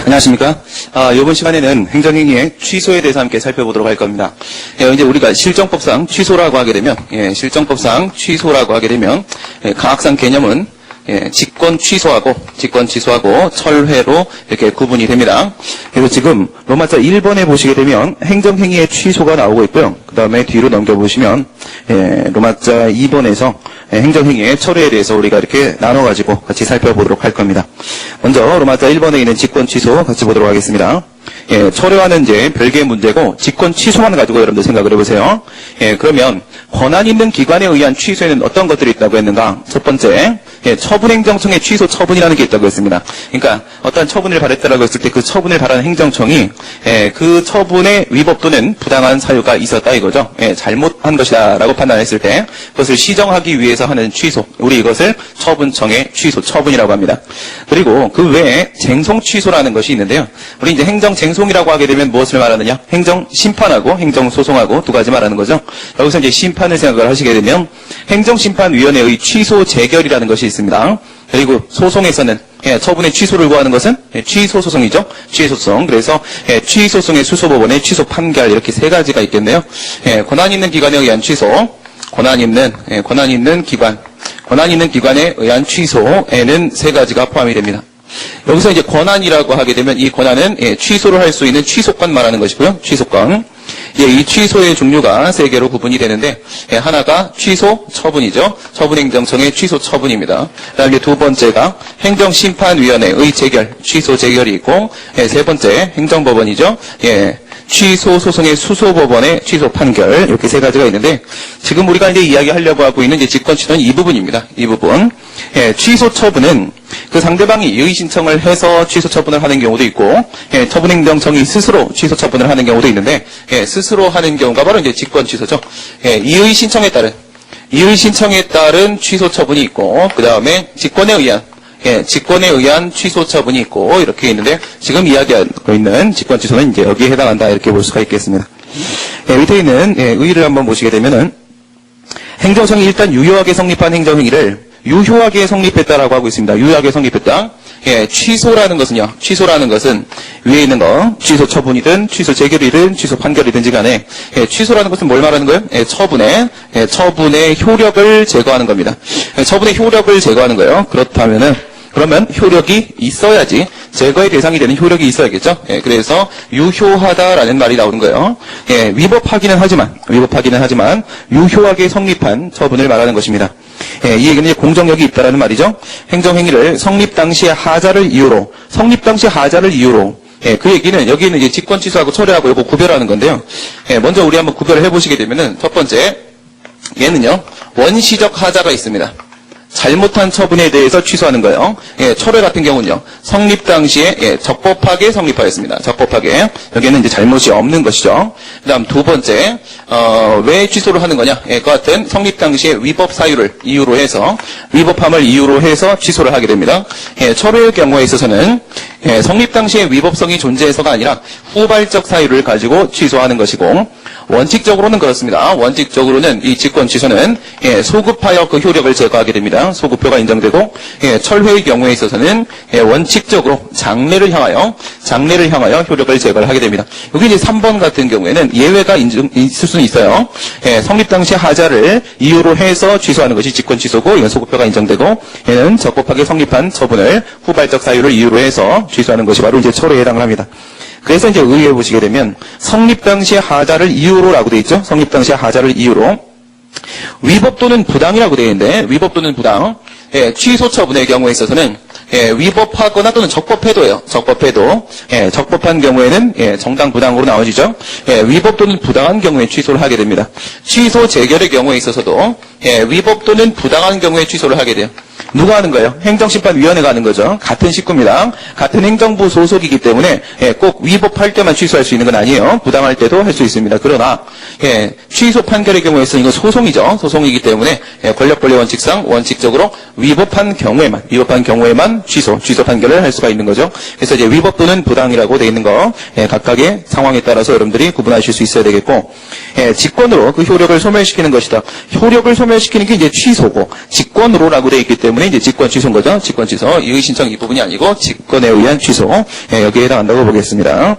안녕하십니까. 이번 시간에는 행정행위의 취소에 대해서 함께 살펴보도록 할 겁니다. 이제 우리가 실정법상 취소라고 하게 되면, 실정법상 취소라고 하게 되면, 강학상 개념은 직권 취소하고 철회로 이렇게 구분이 됩니다. 그래서 지금 로마자 1번에 보시게 되면 행정행위의 취소가 나오고 있고요. 그 다음에 뒤로 넘겨보시면 로마자 2번에서 행정행위의 철회에 대해서 우리가 이렇게 나눠가지고 같이 살펴보도록 할 겁니다. 먼저 로마자 1번에 있는 직권 취소 같이 보도록 하겠습니다. 철회와는 이제 별개의 문제고 직권 취소만 가지고 여러분들 생각을 해보세요. 그러면 권한 있는 기관에 의한 취소에는 어떤 것들이 있다고 했는가? 첫 번째, 처분행정청의 취소 처분이라는 게 있다고 했습니다. 그러니까 어떤 처분을 발했다라고 했을 때 그 처분을 발한 행정청이 그 처분의 위법 또는 부당한 사유가 있었다 이거죠. 잘못한 것이다라고 판단했을 때 그것을 시정하기 위해서 하는 취소, 우리 이것을 처분청의 취소 처분이라고 합니다. 그리고 그 외에 쟁송 취소라는 것이 있는데요. 우리 이제 행정 쟁송이라고 하게 되면 무엇을 말하느냐? 행정 심판하고 행정 소송하고 두 가지 말하는 거죠. 여기서 이제 심판을 생각을 하시게 되면 행정심판위원회의 취소 재결이라는 것이 있습니다. 그리고 소송에서는 처분의 취소를 구하는 것은 취소소송이죠. 취소소송. 그래서 취소소송의 수소법원의 취소 판결 이렇게 세 가지가 있겠네요. 권한 있는 기관에 의한 취소, 권한 있는 기관에 의한 취소에는 세 가지가 포함이 됩니다. 여기서 이제 권한이라고 하게 되면 이 권한은 취소를 할 수 있는 취소권 말하는 것이고요. 취소권. 이 취소의 종류가 세 개로 구분이 되는데 하나가 취소 처분이죠. 처분행정청의 취소 처분입니다. 그다음에 두 번째가 행정심판위원회의 재결, 취소 재결이 있고 세 번째 행정법원이죠. 취소 소송의 수소법원의 취소 판결 이렇게 세 가지가 있는데 지금 우리가 이제 이야기하려고 하고 있는 이제 직권 취소는 이 부분입니다. 이 부분. 취소 처분은 그 상대방이 이의 신청을 해서 취소 처분을 하는 경우도 있고 처분행정청이 스스로 취소 처분을 하는 경우도 있는데 스스로 하는 경우가 바로 이제 직권 취소죠. 이의 신청에 따른 취소 처분이 있고 그 다음에 직권에 의한 취소 처분이 있고 이렇게 있는데 지금 이야기하고 있는 직권 취소는 이제 여기에 해당한다 이렇게 볼 수가 있겠습니다. 밑에 있는 의의를 한번 보시게 되면은 행정청이 일단 유효하게 성립한 행정행위를 유효하게 성립했다라고 하고 있습니다. 유효하게 성립했다. 취소라는 것은 위에 있는 거, 취소 처분이든, 취소 재결이든, 취소 판결이든지 간에, 취소라는 것은 뭘 말하는 거예요? 처분의 효력을 제거하는 겁니다. 처분의 효력을 제거하는 거예요. 그러면 효력이 있어야지, 제거의 대상이 되는 효력이 있어야겠죠? 그래서 유효하다라는 말이 나오는 거예요. 위법하기는 하지만, 유효하게 성립한 처분을 말하는 것입니다. 이 얘기는 공정력이 있다라는 말이죠. 행정행위를 성립 당시의 하자를 이유로, 그 얘기는 여기는 이제 직권 취소하고 철회하고 이거 구별하는 건데요. 먼저 우리 한번 구별을 해보시게 되면은 첫 번째, 얘는요, 원시적 하자가 있습니다. 잘못한 처분에 대해서 취소하는 거예요. 철회 같은 경우는요, 성립 당시에 적법하게 성립하였습니다. 적법하게. 여기에는 이제 잘못이 없는 것이죠. 그 다음 두 번째, 왜 취소를 하는 거냐? 그 같은 성립 당시에 위법 사유를 이유로 해서, 위법함을 이유로 해서 취소를 하게 됩니다. 철회의 경우에 있어서는 성립 당시에 위법성이 존재해서가 아니라 후발적 사유를 가지고 취소하는 것이고, 원칙적으로는 그렇습니다. 원칙적으로는 이 직권 취소는 소급하여 그 효력을 제거하게 됩니다. 소급효가 인정되고 철회의 경우에 있어서는 원칙적으로 장래를 향하여 효력을 제거를 하게 됩니다. 여기 이제 3번 같은 경우에는 예외가 있을 수는 있어요. 성립 당시 하자를 이유로 해서 취소하는 것이 직권 취소고 이건 소급효가 인정되고 얘는 적법하게 성립한 처분을 후발적 사유를 이유로 해서 취소하는 것이 바로 이제 철회에 해당을 합니다. 그래서 이제 의의해 보시게 되면 성립 당시의 하자를 이유로라고 되어 있죠. 성립 당시의 하자를 이유로 위법 또는 부당이라고 되어 있는데 위법 또는 부당 취소 처분의 경우에 있어서는 위법하거나 또는 적법해도예요. 적법한 경우에는 정당 부당으로 나눠지죠. 위법 또는 부당한 경우에 취소를 하게 됩니다. 취소 재결의 경우에 있어서도 위법 또는 부당한 경우에 취소를 하게 돼요. 누가 하는 거예요? 행정심판위원회가 하는 거죠. 같은 식구입니다. 같은 행정부 소속이기 때문에 꼭 위법할 때만 취소할 수 있는 건 아니에요. 부당할 때도 할 수 있습니다. 그러나 취소 판결의 경우에서 이건 소송이죠. 소송이기 때문에 권력분리 원칙상 원칙적으로 위법한 경우에만 위반, 취소 판결을 할 수가 있는 거죠. 그래서 이제 위법 또는 부당이라고 되어 있는 거, 각각의 상황에 따라서 여러분들이 구분하실 수 있어야 되겠고, 직권으로 그 효력을 소멸시키는 것이다. 효력을 소멸시키는 게 이제 취소고, 직권으로라고 되어 있기 때문에 이제 직권 취소인 거죠. 직권 취소. 이의 신청 이 부분이 아니고 직권에 의한 취소. 여기에 해당한다고 보겠습니다.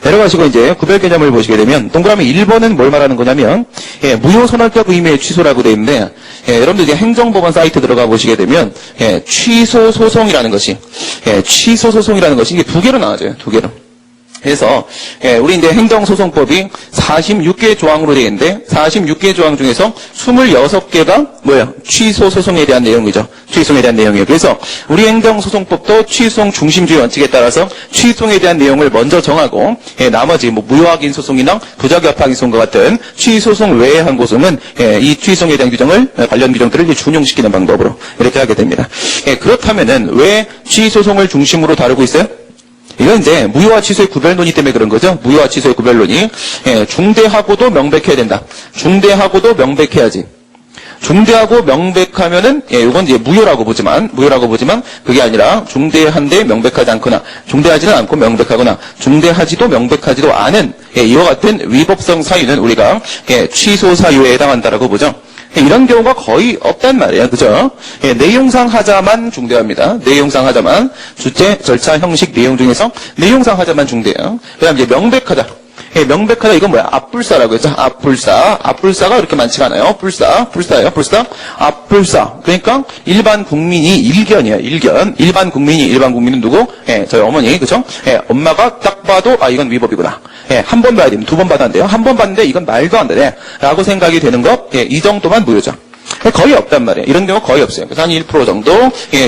내려가시고 이제 구별 개념을 보시게 되면 동그라미 1번은 뭘 말하는 거냐면 무효선언적 의미의 취소라고 되어 있는데 여러분들 이제 행정법원 사이트 들어가 보시게 되면 취소 소송이라는 것이 이게 두 개로 나와져요. 두 개로. 그래서 우리 이제 행정소송법이 46개 조항으로 되어 있는데 46개 조항 중에서 26개가 뭐예요? 취소 소송에 대한 내용이죠. 취소에 대한 내용이에요. 그래서 우리 행정소송법도 취소송 중심주의 원칙에 따라서 취소에 대한 내용을 먼저 정하고 나머지 뭐 무효확인 소송이나 부적협 확인 소송과 같은 취소송 외의 한 고소는 이 취소에 대한 규정을 관련 규정들을 준용시키는 방법으로 이렇게 하게 됩니다. 그렇다면은 왜 취소송을 중심으로 다루고 있어요? 이건 이제 무효와 취소의 구별론이 때문에 그런 거죠. 무효와 취소의 구별론이 중대하고도 명백해야 된다. 중대하고도 명백해야지. 중대하고 명백하면은 이건 이제 무효라고 보지만 그게 아니라 중대한데 명백하지 않거나 중대하지는 않고 명백하거나 중대하지도 명백하지도 않은 이와 같은 위법성 사유는 우리가 취소 사유에 해당한다라고 보죠. 이런 경우가 거의 없단 말이에요. 그죠? 내용상 하자만 중대합니다. 내용상 하자만. 주체, 절차, 형식, 내용 중에서 내용상 하자만 중대해요. 그 다음 이제 명백하다. 명백하다 이건 뭐야? 앞불사라고 했죠. 앞불사가 그렇게 많지가 않아요. 불사예요. 앞불사. 그러니까 일반 국민이 일견이에요. 일반 국민은 누구? 저희 어머니, 그죠? 엄마가 딱 봐도 이건 위법이구나. 한 번 봐야 됩니다. 두 번 받았는데요. 한 번 봤는데 이건 말도 안 되네. 라고 생각이 되는 것, 이 정도만 무효죠. 거의 없단 말이에요. 이런 경우 거의 없어요. 그래서 한 1% 정도,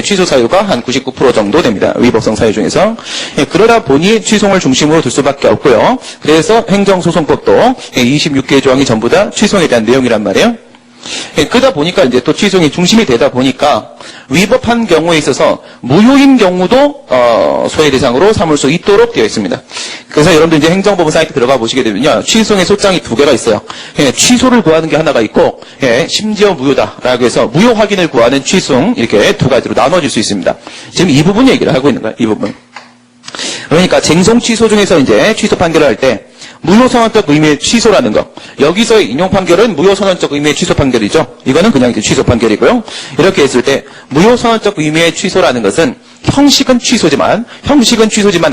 취소 사유가 한 99% 정도 됩니다. 위법성 사유 중에서. 그러다 보니 취소를 중심으로 둘 수밖에 없고요. 그래서 행정소송법도 26개의 조항이 전부 다 취소에 대한 내용이란 말이에요. 그러다 보니까 이제 또 취소의 중심이 되다 보니까 위법한 경우에 있어서 무효인 경우도 소외 대상으로 삼을 수 있도록 되어 있습니다. 그래서 여러분들 이제 행정법원 사이트 들어가 보시게 되면요, 취소의 소장이 두 개가 있어요. 취소를 구하는 게 하나가 있고, 심지어 무효다라고 해서 무효 확인을 구하는 취소 이렇게 두 가지로 나눠질 수 있습니다. 지금 이 부분 얘기를 하고 있는 거예요. 이 부분. 그러니까 쟁송 취소 중에서 이제 취소 판결을 할 때 무효선언적 의미의 취소라는 거. 여기서의 인용 판결은 무효선언적 의미의 취소 판결이죠. 이거는 그냥 이제 취소 판결이고요. 이렇게 했을 때 무효선언적 의미의 취소라는 것은 형식은 취소지만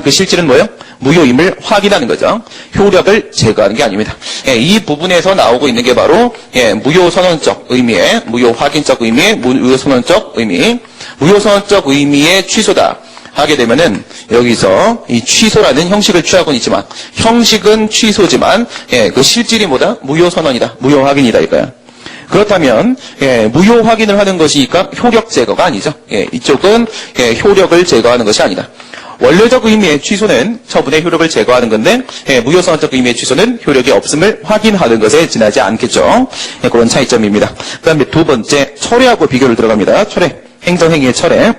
그 실질은 뭐예요? 무효임을 확인하는 거죠. 효력을 제거하는 게 아닙니다. 이 부분에서 나오고 있는 게 바로 무효선언적 의미의 무효확인적 의미의 무효선언적 의미의 취소다. 하게 되면은 여기서 이 취소라는 형식을 취하고는 있지만 형식은 취소지만 그 실질이 뭐다? 무효선언이다. 무효확인이다 이거야. 그렇다면 무효 확인을 하는 것이니까 효력 제거가 아니죠. 이쪽은 효력을 제거하는 것이 아니다. 원래적 의미의 취소는 처분의 효력을 제거하는 건데 무효선언적 의미의 취소는 효력이 없음을 확인하는 것에 지나지 않겠죠. 그런 차이점입니다. 그 다음에 두 번째 철회하고 비교를 들어갑니다. 철회. 행정행위의 철회.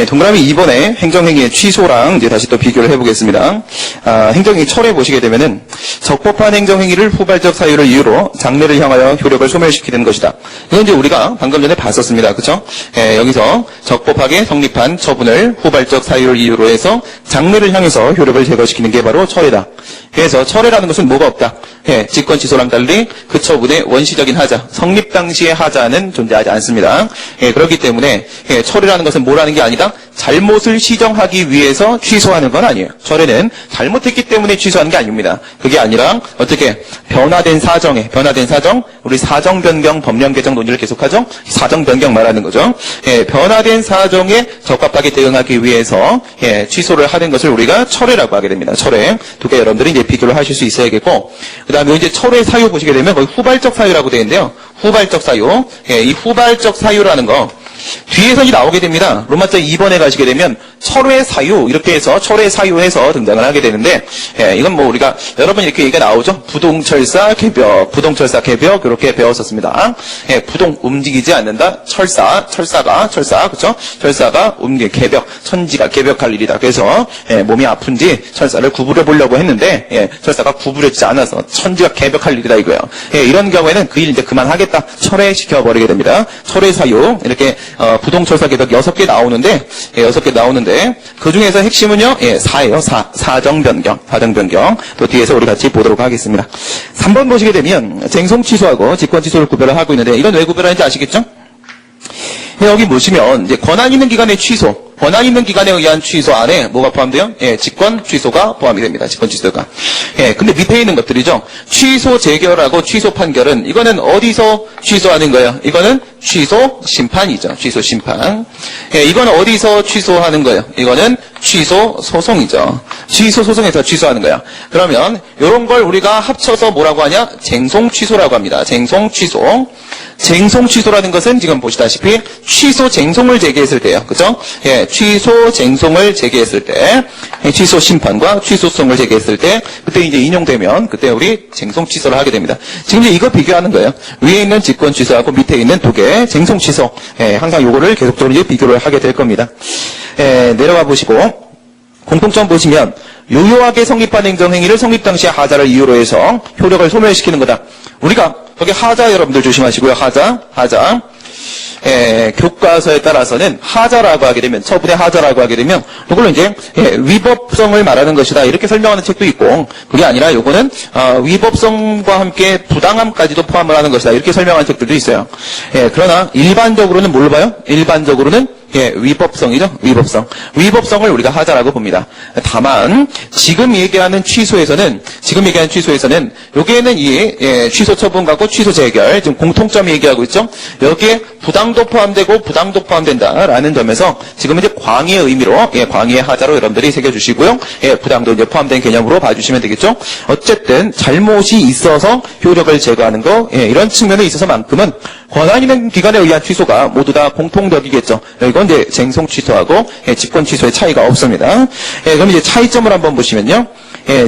동그라미 2번에 행정행위의 취소랑 이제 다시 또 비교를 해보겠습니다. 행정행위 철회 보시게 되면은 적법한 행정행위를 후발적 사유를 이유로 장래를 향하여 효력을 소멸시키는 것이다. 이건 이제 우리가 방금 전에 봤었습니다. 그쵸? 여기서 적법하게 성립한 처분을 후발적 사유를 이유로 해서 장래를 향해서 효력을 제거시키는 게 바로 철회다. 그래서 철회라는 것은 뭐가 없다. 직권 취소랑 달리 그 처분의 원시적인 하자, 성립 당시의 하자는 존재하지 않습니다. 그렇기 때문에 철회라는 것은 뭐라는 게 아니다. 잘못을 시정하기 위해서 취소하는 건 아니에요. 철회는 잘못했기 때문에 취소하는 게 아닙니다. 그게 아니라 어떻게 변화된 사정, 우리 사정 변경, 법령 개정 논의를 계속하죠. 사정 변경 말하는 거죠. 변화된 사정에 적합하게 대응하기 위해서 취소를 하는 것을 우리가 철회라고 하게 됩니다. 철회. 두 개 여러분들이 이제 비교를 하실 수 있어야겠고, 그다음에 이제 철회 사유 보시게 되면 거의 후발적 사유라고 되어 있는데요. 후발적 사유. 이 후발적 사유라는 거 뒤에서 나오게 됩니다. 로마자 2번에 가시게 되면 철회 사유 이렇게 해서 철회 사유해서 등장을 하게 되는데 이건 뭐 우리가 여러분 이렇게 얘기가 나오죠. 부동철사 개벽, 부동철사 개벽 이렇게 배웠었습니다. 부동 움직이지 않는다. 철사가 그렇죠? 철사가 개벽, 천지가 개벽할 일이다. 그래서 몸이 아픈지 철사를 구부려 보려고 했는데 철사가 구부려지지 않아서 천지가 개벽할 일이다 이거예요. 이런 경우에는 그 일 이제 그만하겠다. 철회시켜 버리게 됩니다. 철회 사유 이렇게 부동철사 개벽 6개 나오는데 6개 나오는데 그 중에서 핵심은요. 사예요. 사정 변경. 또 뒤에서 우리 같이 보도록 하겠습니다. 3번 보시게 되면 쟁송 취소하고 직권 취소를 구별을 하고 있는데 이건 왜 구별하는지 아시겠죠? 여기 보시면 이제 권한 있는 기간의 취소, 권한 있는 기간에 의한 취소 안에 뭐가 포함돼요? 직권 취소가 포함이 됩니다. 직권 취소가. 근데 밑에 있는 것들이죠. 취소 재결하고 취소 판결은 이거는 어디서 취소하는 거예요? 이거는 취소 심판이죠. 취소 심판. 이거는 어디서 취소하는 거예요? 이거는 취소 소송이죠. 취소 소송에서 취소하는 거야. 그러면 이런 걸 우리가 합쳐서 뭐라고 하냐? 쟁송 취소라고 합니다. 쟁송 취소. 쟁송 취소라는 것은 지금 보시다시피 취소 쟁송을 제기했을 때요. 그죠? 취소 쟁송을 제기했을 때, 취소 심판과 취소 소송을 제기했을 때, 그때 이제 인용되면, 그때 우리 쟁송 취소를 하게 됩니다. 지금 이제 이거 비교하는 거예요. 위에 있는 직권 취소하고 밑에 있는 두 개의 쟁송 취소. 항상 요거를 계속적으로 이제 비교를 하게 될 겁니다. 내려가 보시고, 공통점 보시면, 유효하게 성립한 행정행위를 성립 당시의 하자를 이유로 해서 효력을 소멸시키는 거다. 우리가, 여기 하자 여러분들 조심하시고요. 하자. 교과서에 따라서는 하자라고 하게 되면, 처분의 하자라고 하게 되면, 이걸로 이제, 위법성을 말하는 것이다. 이렇게 설명하는 책도 있고, 그게 아니라 요거는, 위법성과 함께 부당함까지도 포함을 하는 것이다. 이렇게 설명하는 책들도 있어요. 그러나, 일반적으로는 뭘 봐요? 일반적으로는 위법성이죠. 위법성을 우리가 하자라고 봅니다. 다만 지금 얘기하는 취소에서는 여기에는 이 취소 처분하고 취소 재결 지금 공통점이 얘기하고 있죠. 여기에 부당도 포함되고 부당도 포함된다라는 점에서 지금 이제 광의의 의미로 광의의 하자로 여러분들이 새겨주시고요. 부당도 이제 포함된 개념으로 봐주시면 되겠죠. 어쨌든 잘못이 있어서 효력을 제거하는 거 이런 측면에 있어서만큼은 권한 있는 기관에 의한 취소가 모두 다 공통적이겠죠. 이건 이제 쟁송 취소하고 직권 취소의 차이가 없습니다. 그럼 이제 차이점을 한번 보시면요.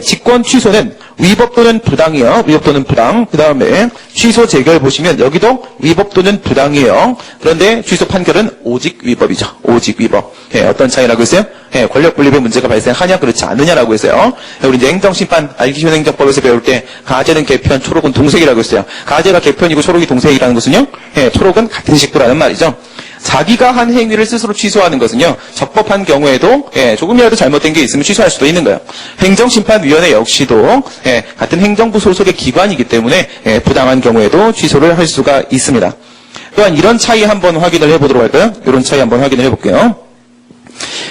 직권 취소는 위법 또는 부당이요. 위법 또는 부당. 그 다음에 취소 재결 보시면 여기도 위법 또는 부당이에요. 그런데 취소 판결은 오직 위법이죠. 오직 위법. 어떤 차이라고 했어요? 권력 분립의 문제가 발생하냐 그렇지 않느냐라고 했어요. 우리 이제 행정심판 알기 쉬운 행정법에서 배울 때 가제는 개편, 초록은 동색이라고 했어요. 가제가 개편이고 초록이 동색이라는 것은요. 초록은 같은 식구라는 말이죠. 자기가 한 행위를 스스로 취소하는 것은요. 적법한 경우에도 조금이라도 잘못된 게 있으면 취소할 수도 있는 거예요. 행정심판위원회 역시도 같은 행정부 소속의 기관이기 때문에 부당한 경우에도 취소를 할 수가 있습니다. 또한 이런 차이 한번 확인을 해보도록 할까요? 이런 차이 한번 확인을 해볼게요.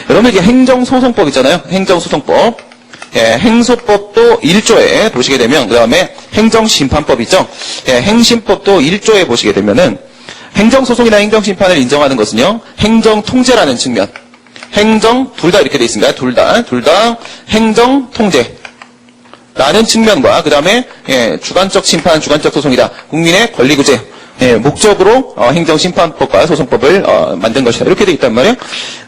여러분 이게 행정소송법 있잖아요. 행정소송법. 행소법도 1조에 보시게 되면 그 다음에 행정심판법 있죠. 행심법도 1조에 보시게 되면은 행정소송이나 행정심판을 인정하는 것은요. 행정통제라는 측면. 둘 다 이렇게 돼 있습니다. 둘 다 행정통제라는 측면과 그 다음에 주관적 심판, 주관적 소송이다. 국민의 권리구제. 목적으로 행정심판법과 소송법을 만든 것이다. 이렇게 돼 있단 말이에요.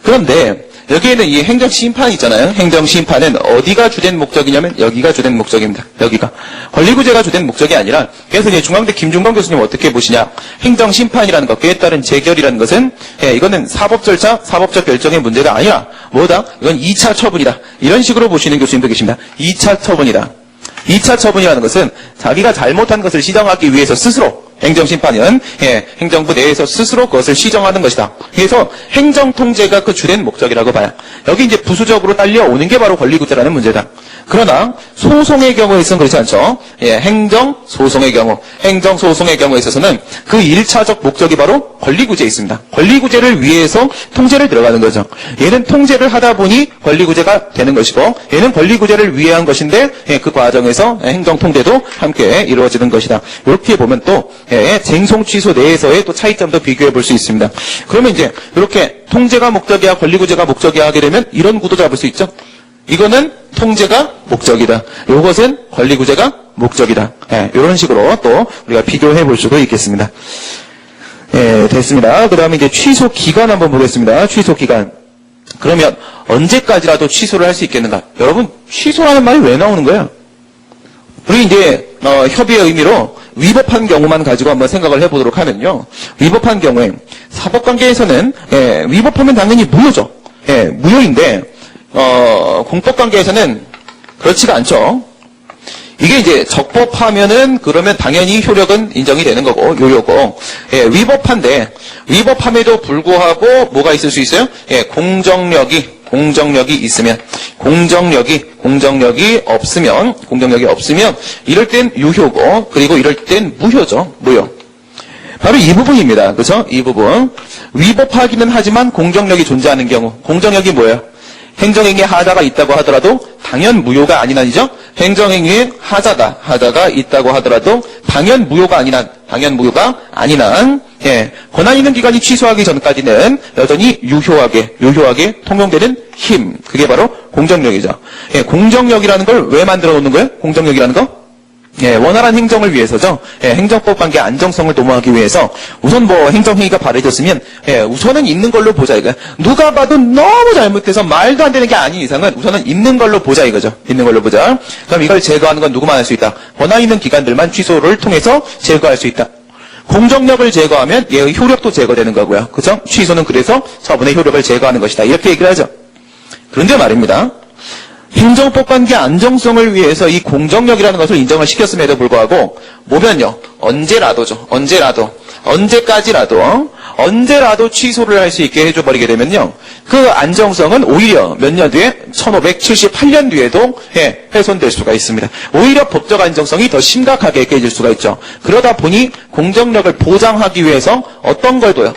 그런데 여기에는 이 행정심판이 있잖아요. 행정심판은 어디가 주된 목적이냐면 여기가 주된 목적입니다. 여기가. 권리구제가 주된 목적이 아니라 그래서 이제 중앙대 김중건 교수님 어떻게 보시냐. 행정심판이라는 것, 그에 따른 재결이라는 것은 이거는 사법 절차, 사법적 결정의 문제가 아니라 뭐다? 이건 2차 처분이다. 이런 식으로 보시는 교수님도 계십니다. 2차 처분이다. 2차 처분이라는 것은 자기가 잘못한 것을 시정하기 위해서 스스로 행정심판은 행정부 내에서 스스로 그것을 시정하는 것이다. 그래서 행정통제가 그 주된 목적이라고 봐요. 여기 이제 부수적으로 딸려오는 게 바로 권리구제라는 문제다. 그러나 소송의 경우에 있어서는 그렇지 않죠. 행정소송의 경우에 있어서는 그 1차적 목적이 바로 권리구제에 있습니다. 권리구제를 위해서 통제를 들어가는 거죠. 얘는 통제를 하다 보니 권리구제가 되는 것이고 얘는 권리구제를 위해 한 것인데 그 과정에서 행정통제도 함께 이루어지는 것이다. 이렇게 보면 또 쟁송 취소 내에서의 또 차이점도 비교해 볼 수 있습니다. 그러면 이제 이렇게 통제가 목적이야 권리구제가 목적이야 하게 되면 이런 구도 잡을 수 있죠. 이거는 통제가 목적이다. 이것은 권리구제가 목적이다. 이런 식으로 또 우리가 비교해 볼 수도 있겠습니다. 됐습니다. 그 다음에 이제 취소 기간 한번 보겠습니다. 취소 기간. 그러면 언제까지라도 취소를 할 수 있겠는가? 여러분, 취소라는 말이 왜 나오는 거예요? 우리 이제 협의의 의미로 위법한 경우만 가지고 한번 생각을 해보도록 하면요. 위법한 경우에 사법관계에서는 위법하면 당연히 무효죠. 무효인데 공법관계에서는 그렇지가 않죠. 이게 이제 적법하면은 그러면 당연히 효력은 인정이 되는 거고 요요고 위법함에도 불구하고 뭐가 있을 수 있어요? 공정력이 있으면 공정력이 없으면 이럴 땐 유효고 그리고 이럴 땐 무효죠. 무효. 바로 이 부분입니다. 그렇죠? 이 부분. 위법하기는 하지만 공정력이 존재하는 경우. 공정력이 뭐예요? 행정행위에 하자가 있다고 하더라도 당연 무효가 아닌 한이죠. 행정행위에 하자가 있다고 하더라도 당연 무효가 아닌 한 권한 있는 기관이 취소하기 전까지는 여전히 유효하게 통용되는 힘. 그게 바로 공정력이죠. 공정력이라는 걸 왜 만들어 놓는 거예요? 공정력이라는 거? 원활한 행정을 위해서죠. 행정법 관계 안정성을 도모하기 위해서 우선 뭐 행정행위가 바래졌으면 우선은 있는 걸로 보자 이거야. 누가 봐도 너무 잘못해서 말도 안 되는 게 아닌 이상은 우선은 있는 걸로 보자 이거죠. 있는 걸로 보자. 그럼 이걸 제거하는 건 누구만 할 수 있다. 권한 있는 기관들만 취소를 통해서 제거할 수 있다. 공정력을 제거하면 얘의 효력도 제거되는 거고요. 그죠? 취소는 그래서 처분의 효력을 제거하는 것이다. 이렇게 얘기를 하죠. 그런데 말입니다. 행정법 관계 안정성을 위해서 이 공정력이라는 것을 인정을 시켰음에도 불구하고 보면요. 언제까지라도 취소를 할 수 있게 해줘버리게 되면요. 그 안정성은 오히려 몇 년 뒤에 1578년 뒤에도 훼손될 수가 있습니다. 오히려 법적 안정성이 더 심각하게 깨질 수가 있죠. 그러다 보니 공정력을 보장하기 위해서 어떤 걸 둬요?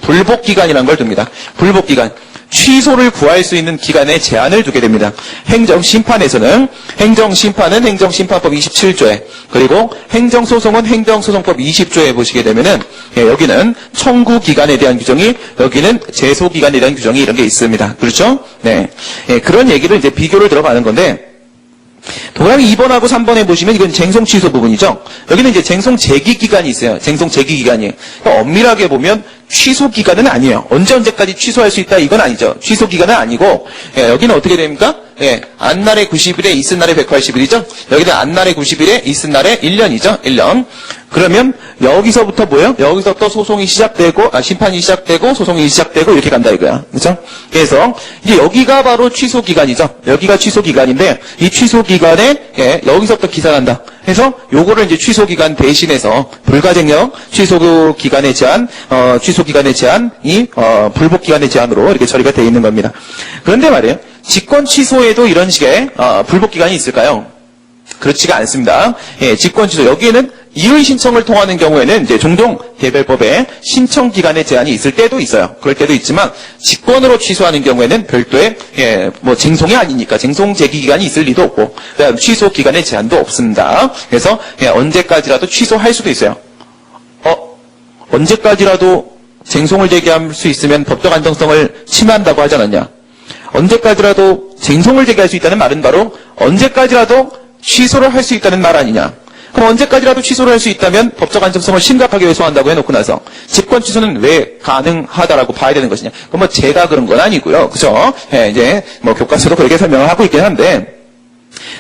불복기간이라는 걸 둡니다. 불복기간. 취소를 구할 수 있는 기간에 제한을 두게 됩니다. 행정심판은 행정심판법 27조에 그리고 행정소송은 행정소송법 20조에 보시게 되면은 여기는 청구기간에 대한 규정이 여기는 제소기간에 대한 규정이 이런 게 있습니다. 그렇죠? 네. 그런 얘기를 이제 비교를 들어가는 건데 동그라미 2번하고 3번에 보시면 이건 쟁송 취소 부분이죠. 여기는 이제 쟁송 제기 기간이 있어요. 쟁송 제기 기간이. 그러니까 엄밀하게 보면 취소 기간은 아니에요. 언제까지 취소할 수 있다 이건 아니죠. 취소 기간은 아니고 여기는 어떻게 됩니까? 안날의 90일에 있은 날의 180일이죠. 여기는 안날의 90일에 있은 날의 1년이죠. 1년. 그러면 여기서부터 뭐예요? 여기서부터 소송이 시작되고 심판이 시작되고 소송이 시작되고 이렇게 간다 이거야. 그렇죠? 그래서 이제 여기가 바로 취소 기간이죠. 여기가 취소 기간인데 이 취소 기간에 여기서부터 기산한다. 해서 요거를 이제 취소 기간 대신해서 불가쟁력 취소 기간의 제한 제한이 불복 기간의 제한으로 이렇게 처리가 되어 있는 겁니다. 그런데 말이에요. 직권 취소에도 이런 식의 불복 기간이 있을까요? 그렇지가 않습니다. 직권 취소 여기에는 이의 신청을 통하는 경우에는 이제 종종 개별법에 신청 기간의 제한이 있을 때도 있어요. 그럴 때도 있지만 직권으로 취소하는 경우에는 별도의 뭐 쟁송이 아니니까 쟁송 제기 기간이 있을 리도 없고 그다음 취소 기간의 제한도 없습니다. 그래서 언제까지라도 취소할 수도 있어요. 언제까지라도 쟁송을 제기할 수 있으면 법적 안정성을 침해한다고 하지 않았냐? 언제까지라도 쟁송을 제기할 수 있다는 말은 바로 언제까지라도 취소를 할 수 있다는 말 아니냐? 그럼 언제까지라도 취소를 할 수 있다면 법적 안정성을 심각하게 훼손한다고 해놓고 나서 직권 취소는 왜 가능하다라고 봐야 되는 것이냐? 그럼 뭐 제가 그런 건 아니고요, 그죠? 이제 뭐 교과서도 그렇게 설명을 하고 있긴 한데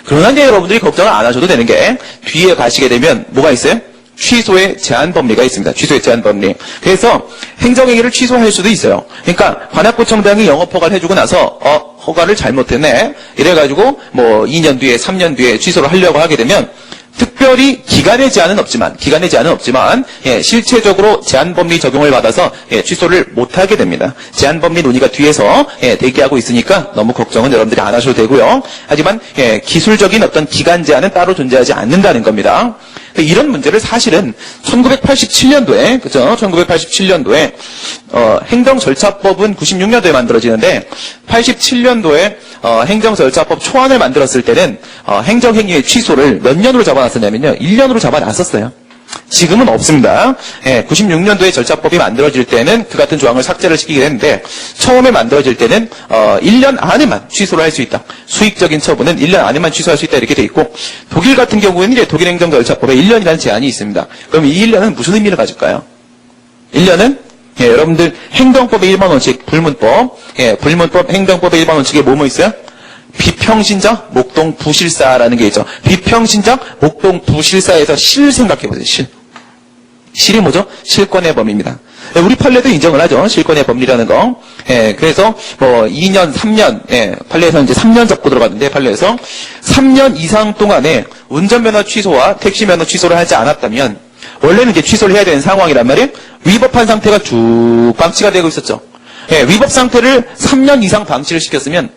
그러나 이제 여러분들이 걱정을 안 하셔도 되는 게 뒤에 가시게 되면 뭐가 있어요? 취소의 제한 법리가 있습니다. 취소의 제한 법리. 그래서 행정행위를 취소할 수도 있어요. 그러니까 관악구청장이 영업허가를 해주고 나서 허가를 잘못했네. 이래가지고 뭐 2년 뒤에 3년 뒤에 취소를 하려고 하게 되면 특별히 기간의 제한은 없지만 실체적으로 제한법리 적용을 받아서 취소를 못하게 됩니다. 제한법리 논의가 뒤에서 대기하고 있으니까 너무 걱정은 여러분들이 안 하셔도 되고요. 하지만 기술적인 어떤 기간 제한은 따로 존재하지 않는다는 겁니다. 이런 문제를 사실은 1987년도에 그죠? 1987년도에 행정절차법은 96년도에 만들어지는데 87년도에 행정절차법 초안을 만들었을 때는 행정행위의 취소를 몇 년으로 잡아놨었냐면요. 1년으로 잡아놨었어요. 지금은 없습니다. 96년도에 절차법이 만들어질 때는 그 같은 조항을 삭제를 시키게 됐는데 처음에 만들어질 때는 1년 안에만 취소를 할 수 있다. 수익적인 처분은 1년 안에만 취소할 수 있다 이렇게 돼 있고 독일 같은 경우에는 이제 독일 행정절차법에 1년이라는 제한이 있습니다. 그럼 이 1년은 무슨 의미를 가질까요? 1년은 예, 여러분들 행정법의 1번 원칙, 불문법. 예, 불문법 행정법의 1번 원칙에 뭐뭐 있어요? 비평신적, 목동, 부실사라는 게 있죠. 비평신적, 목동, 부실사에서 실 생각해보세요. 실. 실이 뭐죠? 실권의 범위입니다. 예, 우리 판례도 인정을 하죠. 실권의 범위라는 거. 예, 그래서 뭐 2년, 3년, 예, 판례에서 이제 3년 잡고 들어갔는데 판례에서 3년 이상 동안에 운전면허 취소와 택시면허 취소를 하지 않았다면 원래는 이제 취소를 해야 되는 상황이란 말이에요. 위법한 상태가 쭉 방치가 되고 있었죠. 예, 위법 상태를 3년 이상 방치를 시켰으면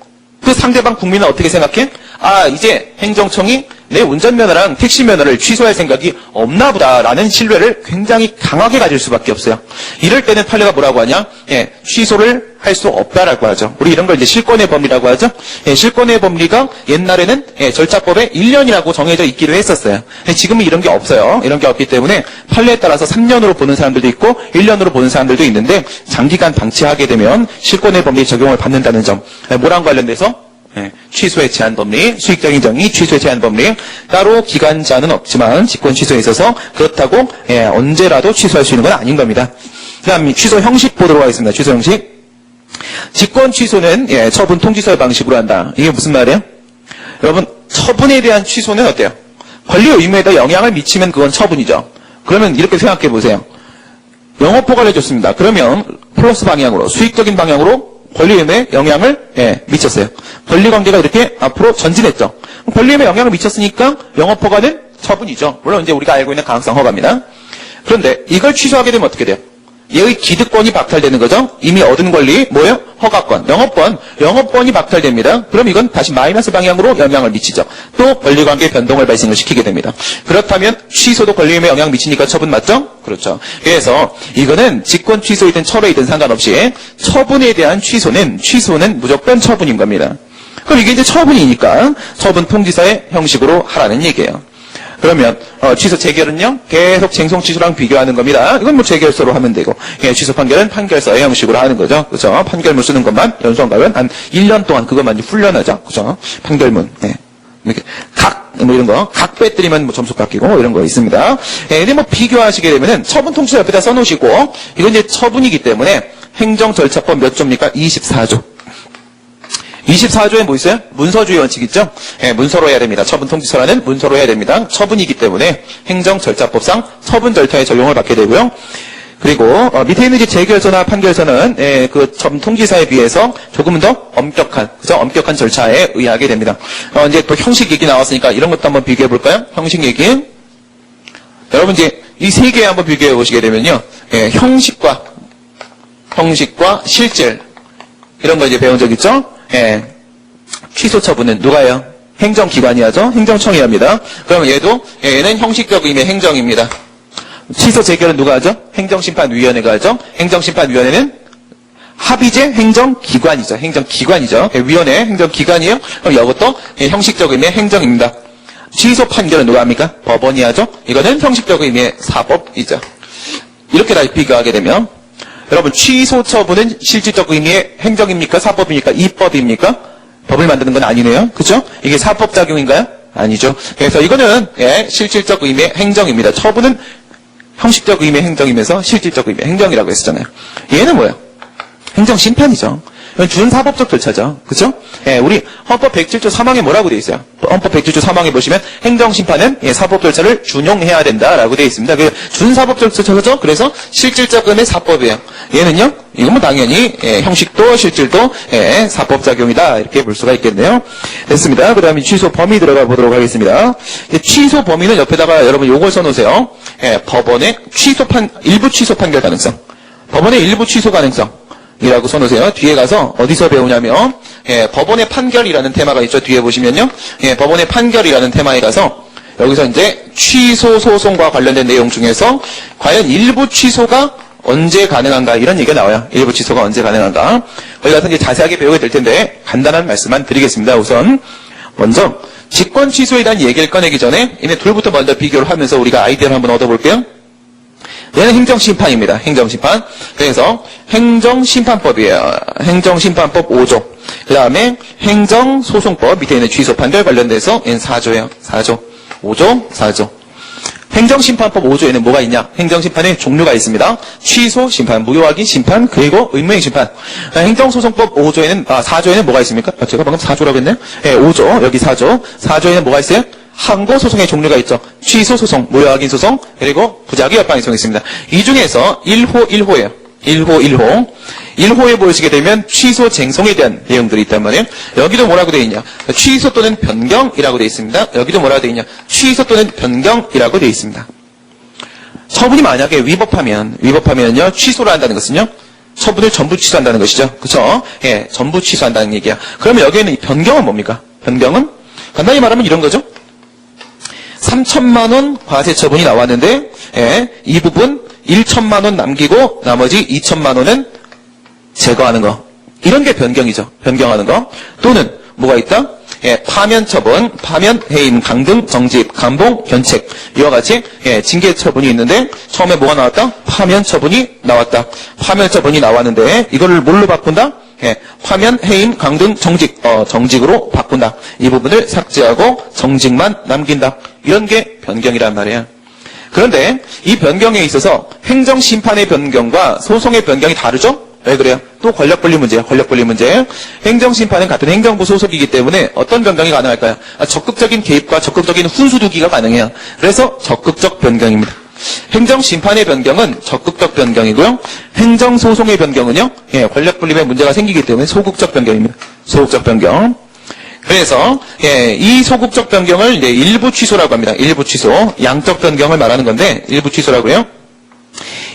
그 상대방 국민은 어떻게 생각해? 아, 이제 행정청이 내 운전면허랑 택시면허를 취소할 생각이 없나 보다라는 신뢰를 굉장히 강하게 가질 수밖에 없어요. 이럴 때는 판례가 뭐라고 하냐? 예, 취소를 할 수 없다라고 하죠. 우리 이런 걸 이제 실권의 범위라고 하죠. 예, 실권의 범위가 옛날에는 예, 절차법에 1년이라고 정해져 있기도 했었어요. 예, 지금은 이런 게 없어요. 이런 게 없기 때문에 판례에 따라서 3년으로 보는 사람들도 있고 1년으로 보는 사람들도 있는데 장기간 방치하게 되면 실권의 범위에 적용을 받는다는 점. 예, 뭐랑 관련돼서? 예, 취소의 제한 범위, 수익적인 정의, 취소의 제한 범위. 따로 기간자는 없지만 직권 취소에 있어서 그렇다고 예, 언제라도 취소할 수 있는 건 아닌 겁니다. 그 다음 취소 형식 보도록 하겠습니다. 취소 형식. 직권 취소는 예, 처분 통지서의 방식으로 한다. 이게 무슨 말이에요? 여러분, 처분에 대한 취소는 어때요? 권리 의무에다 영향을 미치면 그건 처분이죠. 그러면 이렇게 생각해 보세요. 영업 허가를 줬습니다. 그러면 플러스 방향으로, 수익적인 방향으로 권리 의무에 영향을 예, 미쳤어요. 권리 관계가 이렇게 앞으로 전진했죠. 권리 의무에 영향을 미쳤으니까 영업 허가는 처분이죠. 물론 이제 우리가 알고 있는 가능성 허가입니다. 그런데 이걸 취소하게 되면 어떻게 돼요? 얘의 기득권이 박탈되는 거죠. 이미 얻은 권리 뭐예요? 허가권, 영업권이 박탈됩니다. 그럼 이건 다시 마이너스 방향으로 영향을 미치죠. 또 권리관계 변동을 발생을 시키게 됩니다. 그렇다면 취소도 권리임에 영향 미치니까 처분 맞죠? 그렇죠. 그래서 이거는 직권 취소이든 철회이든 상관없이 처분에 대한 취소는 무조건 처분인 겁니다. 그럼 이게 이제 처분이니까 처분 통지서의 형식으로 하라는 얘기예요. 그러면 취소 재결은요 계속 쟁송 취소랑 비교하는 겁니다. 이건 뭐 재결서로 하면 되고 예, 취소 판결은 판결서의 형식으로 하는 거죠. 그렇죠? 판결문 쓰는 것만 연수원 가면 한 1년 동안 그것만 이제 훈련하죠. 그렇죠? 판결문 예. 이렇게 뭐 이런 거 각 빼뜨리면 뭐 점수 깎이고 이런 거 있습니다. 예, 근데 뭐 비교하시게 되면은 처분 통지서 옆에다 써놓으시고 이건 이제 처분이기 때문에 행정절차법 몇 조입니까? 24조. 24조에 뭐 있어요? 문서주의 원칙 있죠? 예, 문서로 해야 됩니다. 처분 통지서라는 문서로 해야 됩니다. 처분이기 때문에 행정절차법상 처분 절차에 적용을 받게 되고요. 그리고 밑에 있는 이제 재결서나 판결서는 예, 그 처분 통지서에 비해서 조금은 더 엄격한, 그죠? 엄격한 절차에 의하게 됩니다. 이제 또 형식 얘기 나왔으니까 이런 것도 한번 비교해 볼까요? 형식 얘기. 여러분 이제 이 세 개 한번 비교해 보시게 되면요, 예, 형식과 실질 이런 거 이제 배운 적 있죠? 예, 취소 처분은 누가 해요? 행정기관이 하죠? 행정청이 합니다. 그러면 얘도, 예, 얘는 형식적 의미의 행정입니다. 취소 재결은 누가 하죠? 행정심판위원회가 하죠? 행정심판위원회는 합의제 행정기관이죠. 행정기관이죠. 예, 위원회 행정기관이에요. 그럼 이것도 예, 형식적 의미의 행정입니다. 취소 판결은 누가 합니까? 법원이 하죠? 이거는 형식적 의미의 사법이죠. 이렇게 다 비교하게 되면 여러분, 취소 처분은 실질적 의미의 행정입니까? 사법입니까? 입법입니까? 법을 만드는 건 아니네요. 그죠? 이게 사법작용인가요? 아니죠. 그래서 이거는 예, 실질적 의미의 행정입니다. 처분은 형식적 의미의 행정이면서 실질적 의미의 행정이라고 했었잖아요. 얘는 뭐예요? 행정심판이죠. 이건 준사법적 절차죠. 그죠? 예, 우리 헌법 107조 3항에 뭐라고 되어 있어요? 헌법 107조 3항에 보시면 행정심판은 예, 사법 절차를 준용해야 된다라고 되어 있습니다. 그 준사법적 절차죠. 그래서 실질적 의미의 사법이에요. 얘는요, 이건 뭐 당연히 예, 형식도 실질도 예, 사법작용이다 이렇게 볼 수가 있겠네요. 됐습니다. 그 다음에 취소 범위 들어가 보도록 하겠습니다. 취소 범위는 옆에다가 여러분 요걸 써놓으세요. 예, 법원의 일부 취소 판결 가능성. 법원의 일부 취소 가능성. 이라고 써놓으세요. 뒤에 가서 어디서 배우냐면 예, 법원의 판결이라는 테마가 있죠. 뒤에 보시면요. 예, 법원의 판결이라는 테마에 가서 여기서 이제 취소 소송과 관련된 내용 중에서 과연 일부 취소가 언제 가능한가 이런 얘기가 나와요. 일부 취소가 언제 가능한가. 거기 가서 이제 자세하게 배우게 될 텐데 간단한 말씀만 드리겠습니다. 우선 먼저 직권 취소에 대한 얘기를 꺼내기 전에 얘네 둘부터 먼저 비교를 하면서 우리가 아이디어를 한번 얻어볼게요. 얘는 행정심판입니다. 행정심판. 그래서 행정심판법이에요. 행정심판법 5조. 그 다음에 행정소송법 밑에 있는 취소판결 관련돼서 얘는 4조예요. 4조. 5조, 4조. 행정심판법 5조에는 뭐가 있냐? 행정심판의 종류가 있습니다. 취소 심판, 무효확인 심판, 그리고 의무행 심판. 행정소송법 5조에는, 4조에는 뭐가 있습니까? 제가 방금 4조라고 했네요. 예, 5조, 여기 4조. 4조에는 뭐가 있어요? 항고소송의 종류가 있죠. 취소소송, 무효확인 소송, 그리고 부작위 협방의 소송이 있습니다. 이 중에서 1호 1호예요. 1호 1호에 보시게 되면 취소 쟁송에 대한 내용들이 있단 말이에요. 여기도 뭐라고 되어 있냐? 취소 또는 변경이라고 되어 있습니다. 여기도 뭐라고 되어 있냐? 취소 또는 변경이라고 되어 있습니다. 처분이 만약에 위법하면요, 취소를 한다는 것은요, 처분을 전부 취소한다는 것이죠. 그렇죠? 예, 전부 취소한다는 얘기야. 그러면 여기에는 이 변경은 뭡니까? 변경은 간단히 말하면 이런 거죠. 3천만 원 과세 처분이 나왔는데, 예, 이 부분 1천만 원 남기고 나머지 2천만 원은 제거하는 거. 이런 게 변경이죠. 변경하는 거. 또는 뭐가 있다? 예, 파면 처분, 파면, 해임, 강등, 정직, 감봉, 견책. 이와 같이 예, 징계 처분이 있는데 처음에 뭐가 나왔다? 파면 처분이 나왔다. 파면 처분이 나왔는데 이거를 뭘로 바꾼다? 예, 파면, 해임, 강등, 정직, 정직으로 바꾼다. 이 부분을 삭제하고 정직만 남긴다. 이런 게 변경이란 말이에요. 그런데 이 변경에 있어서 행정심판의 변경과 소송의 변경이 다르죠? 왜 그래요? 또 권력분리 문제예요. 권력분리 문제. 행정심판은 같은 행정부 소속이기 때문에 어떤 변경이 가능할까요? 적극적인 개입과 적극적인 훈수두기가 가능해요. 그래서 적극적 변경입니다. 행정심판의 변경은 적극적 변경이고요. 행정소송의 변경은요, 예, 권력분립에 문제가 생기기 때문에 소극적 변경입니다. 소극적 변경. 그래서 예, 이 소극적 변경을 이제 일부 취소라고 합니다. 일부 취소. 양적 변경을 말하는 건데 일부 취소라고요.